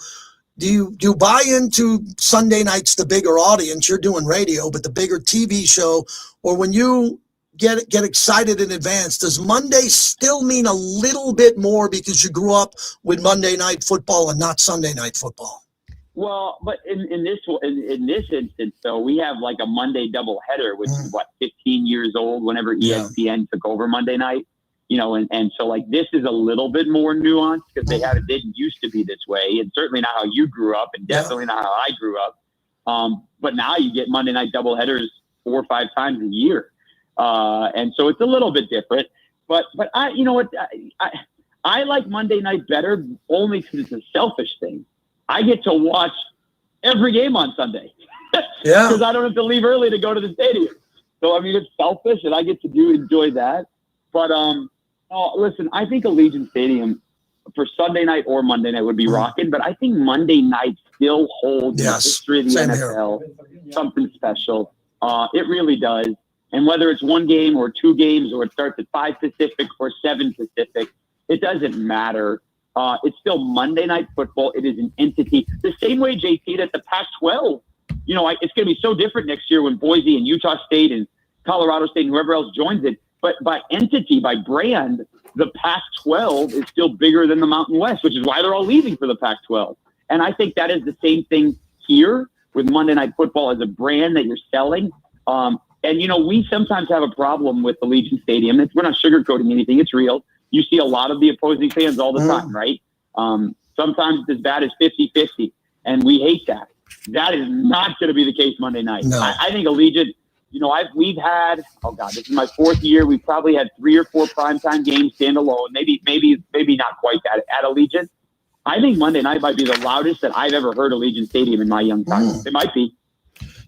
Do you buy into Sunday nights, the bigger audience? You're doing radio, but the bigger TV show, or when you get excited in advance, does Monday still mean a little bit more because you grew up with Monday Night Football and not Sunday Night Football? Well, but in this instance, though, we have like a Monday doubleheader, which is 15 years old whenever ESPN took over Monday night, and so like this is a little bit more nuanced because it didn't used to be this way, and certainly not how you grew up, and definitely not how I grew up. But now you get Monday night doubleheaders 4 or 5 times a year, and so it's a little bit different. But I like Monday night better only because it's a selfish thing. I get to watch every game on Sunday because I don't have to leave early to go to the stadium. So, I mean, it's selfish, and I get to enjoy that. But listen, I think Allegiant Stadium for Sunday night or Monday night would be rocking, but I think Monday night still holds the history of the NFL, something special. It really does. And whether it's one game or 2 games, or it starts at 5 Pacific or 7 Pacific, it doesn't matter. It's still Monday Night Football. It is an entity. The same way, JT, that the Pac-12, it's going to be so different next year when Boise and Utah State and Colorado State and whoever else joins it. But by entity, by brand, the Pac-12 is still bigger than the Mountain West, which is why they're all leaving for the Pac-12. And I think that is the same thing here with Monday Night Football as a brand that you're selling. And, we sometimes have a problem with Allegiant Stadium. We're not sugarcoating anything. It's real. You see a lot of the opposing fans all the time, right? Sometimes it's as bad as 50-50, and we hate that. That is not going to be the case Monday night. No. I think Allegiant, we've had, this is my 4th year. We've probably had 3 or 4 primetime games stand alone, maybe not quite that at Allegiant. I think Monday night might be the loudest that I've ever heard Allegiant Stadium in my young time. It might be.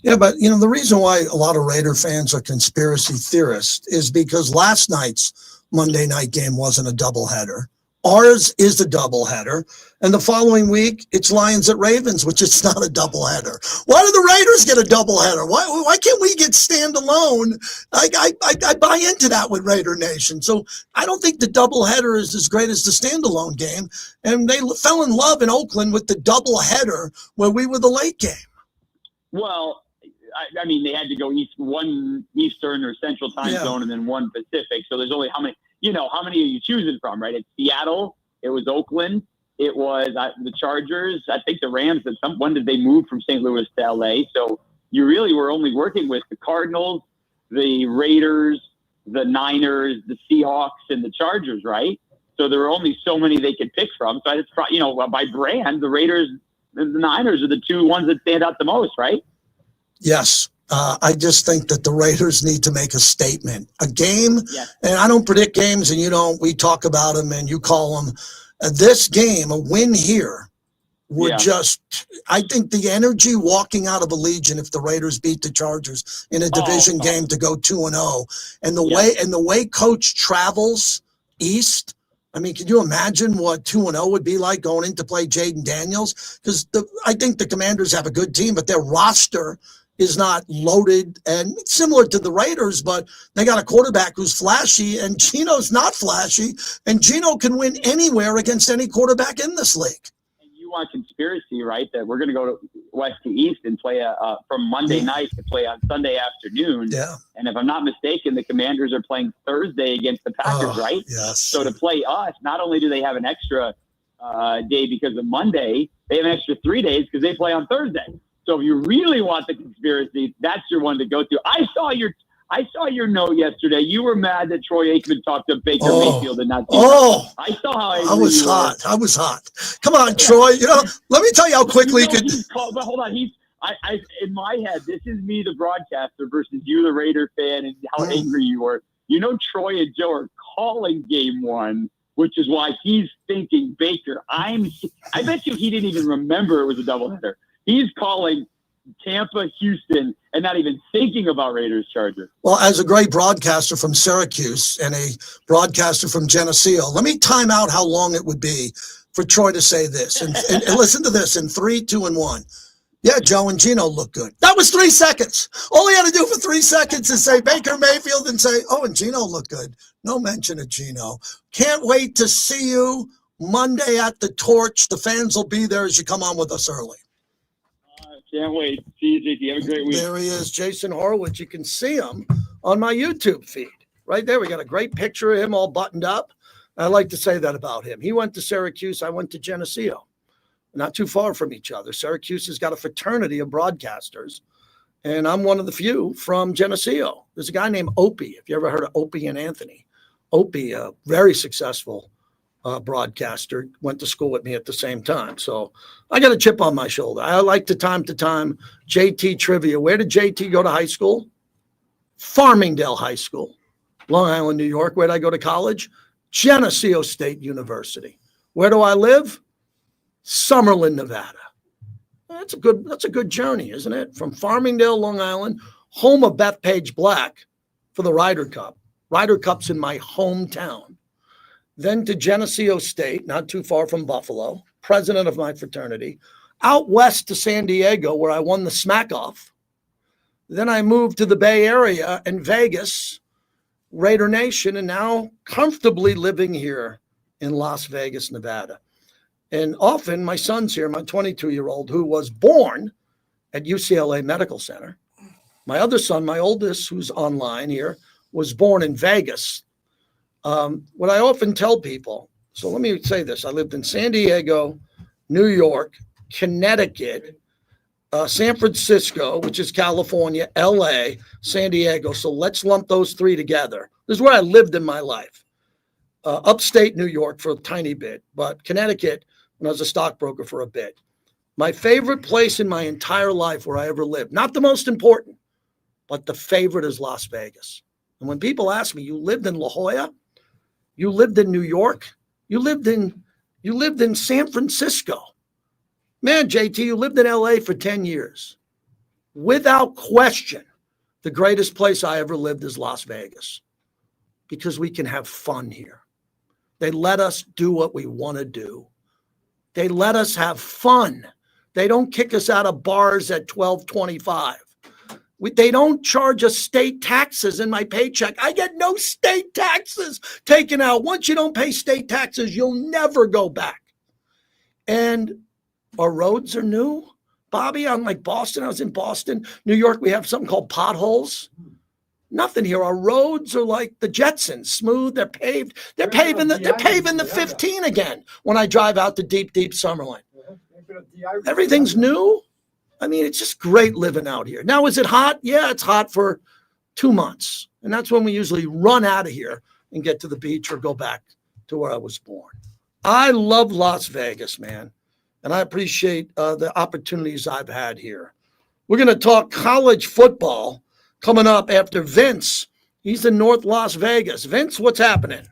Yeah, but, the reason why a lot of Raider fans are conspiracy theorists is because last night's Monday night game wasn't a doubleheader. Ours is a doubleheader, and the following week it's Lions at Ravens, which is not a doubleheader. Why do the Raiders get a doubleheader? Why can't we get standalone? I buy into that with Raider Nation. So I don't think the doubleheader is as great as the standalone game, and they fell in love in Oakland with the doubleheader where we were the late game. Well, I mean, they had to go one Eastern or Central time zone and then one Pacific. So there's only how many are you choosing from, right? It's Seattle. It was Oakland. It was the Chargers. I think the Rams, when did they move from St. Louis to LA? So you really were only working with the Cardinals, the Raiders, the Niners, the Seahawks, and the Chargers, right? So there were only so many they could pick from. So it's, by brand, the Raiders and the Niners are the 2 ones that stand out the most, right? Yes. I just think that the Raiders need to make a statement. A game, and I don't predict games, and you don't. We talk about them, and you call them. This game, a win here, would I think the energy walking out of Allegiant if the Raiders beat the Chargers in a division game to go 2-0, and the way Coach travels east. I mean, can you imagine what 2-0 would be like going in to play Jaden Daniels? Because I think the Commanders have a good team, but their roster is not loaded and similar to the Raiders, but they got a quarterback who's flashy, and Gino's not flashy, and Gino can win anywhere against any quarterback in this league. you want conspiracy, right? That we're going to go to west to east and play from Monday night to play on Sunday afternoon. Yeah. And if I'm not mistaken, the Commanders are playing Thursday against the Packers, right? Yes. So to play us, not only do they have an extra day because of Monday, they have an extra 3 days because they play on Thursday. So if you really want the conspiracy, that's your one to go to. I saw your note yesterday. You were mad that Troy Aikman talked to Baker Mayfield and not. I saw how I was hot. I was hot. Come on, Troy. Let me tell you how quickly you could. But hold on. I in my head, this is me, the broadcaster, versus you, the Raider fan, and how angry you were. Troy and Joe are calling game one, which is why he's thinking Baker. I bet you he didn't even remember it was a doubleheader. He's calling Tampa, Houston, and not even thinking about Raiders Chargers. Well, as a great broadcaster from Syracuse and a broadcaster from Geneseo, let me time out how long it would be for Troy to say this. And listen to this in 3, 2, and 1. Yeah, Joe and Geno look good. That was 3 seconds. All he had to do for 3 seconds is say Baker Mayfield and say, and Geno look good. No mention of Geno. Can't wait to see you Monday at the Torch. The fans will be there as you come on with us early. Can't wait. See you, JT. Have a great week. There he is, Jason Horowitz. You can see him on my YouTube feed. Right there, we got a great picture of him all buttoned up. I like to say that about him. He went to Syracuse. I went to Geneseo. Not too far from each other. Syracuse has got a fraternity of broadcasters, and I'm one of the few from Geneseo. There's a guy named Opie. If you ever heard of Opie and Anthony. Opie, a very successful broadcaster, went to school with me at the same time. So I got a chip on my shoulder. I like to time JT trivia. Where did JT go to high school? Farmingdale High School, Long Island, New York. Where did I go to college? Geneseo State University. Where do I live? Summerlin, Nevada. That's a good journey, isn't it? From Farmingdale, Long Island, home of Bethpage Black for the Ryder Cup. Ryder Cup's in my hometown. Then to Geneseo State, not too far from Buffalo, president of my fraternity. Out west to San Diego, where I won the smack off. Then I moved to the Bay Area and Vegas, Raider Nation, and now comfortably living here in Las Vegas, Nevada. And often my son's here, my 22-year-old, who was born at UCLA Medical Center. My other son, my oldest, who's online here, was born in Vegas. What I often tell people, so let me say this. I lived in San Diego, New York, Connecticut, San Francisco, which is California, LA, San Diego. So let's lump those three together. This is where I lived in my life. Upstate New York for a tiny bit, but Connecticut when I was a stockbroker for a bit. My favorite place in my entire life where I ever lived, not the most important, but the favorite is Las Vegas. And when people ask me, you lived in La Jolla? You lived in New York? You lived in San Francisco? Man, JT, you lived in LA for 10 years. Without question, the greatest place I ever lived is Las Vegas because we can have fun here. They let us do what we want to do. They let us have fun. They don't kick us out of bars at $12.25. They don't charge us state taxes in my paycheck. I get no state taxes taken out. Once you don't pay state taxes, you'll never go back. And our roads are new. Bobby, unlike Boston, I was in Boston. New York, we have something called potholes. Nothing here. Our roads are like the Jetsons, smooth. They're paved. They're paving the 15 again when I drive out to deep Summerlin. Everything's new. I mean, it's just great living out here. Now, is it hot? Yeah, it's hot for 2 months. And that's when we usually run out of here and get to the beach or go back to where I was born. I love Las Vegas, man. And I appreciate the opportunities I've had here. We're going to talk college football coming up after Vince. He's in North Las Vegas. Vince, what's happening?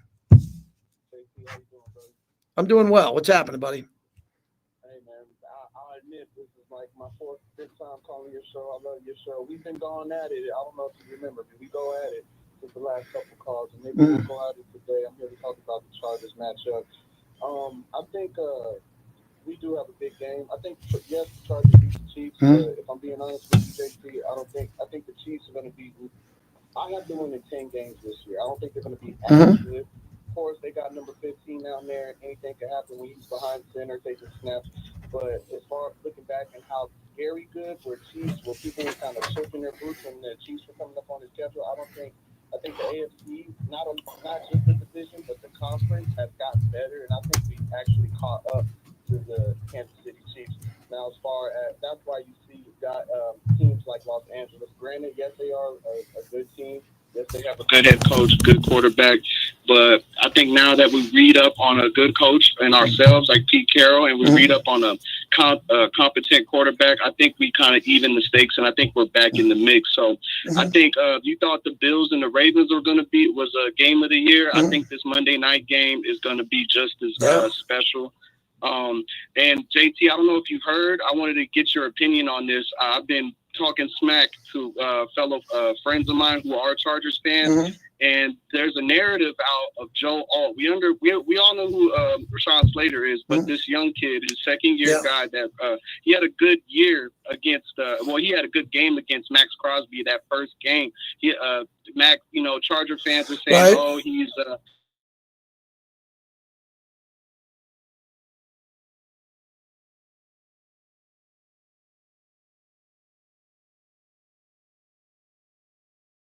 I'm doing well. What's happening, buddy? Hey, man, I'll admit this is like my fifth time calling your show. I love your show. We've been going at it. I don't know if you remember, but we go at it since the last couple calls, and maybe we'll go at it today. I'm here to talk about the Chargers matchup. I think we do have a big game. I think, yes, the Chargers beat the Chiefs. If I'm being honest with you, JT, I think the Chiefs are going to beat. I have them winning 10 games this year. I don't think they're going to be as good. Of course, they got number 15 down there, and anything can happen when he's behind center taking snaps. But as far as looking back and how very good were Chiefs, where people were kind of shaking their boots and the Chiefs were coming up on the schedule, I think the AFC, not just the division, but the conference has gotten better, and I think we actually caught up to the Kansas City Chiefs. Now, as far as that's why you see you've got teams like Los Angeles. Granted, yes, they are a good team. Yes, they have a good head coach, good quarterback. But I think now that we read up on a good coach and ourselves, like Pete Carroll, and we read up on a competent quarterback, I think we kind of even the stakes, and I think we're back in the mix. So I think you thought the Bills and the Ravens were going to was a game of the year. I think this Monday night game is going to be just as special. And JT, I don't know if you've heard. I wanted to get your opinion on this. I've been talking smack to fellow friends of mine who are Chargers fans, and there's a narrative out of Joe Alt. We all know who Rashawn Slater is, but this young kid, his second year guy, that he had a good year against. He had a good game against Max Crosby that first game. Charger fans are saying,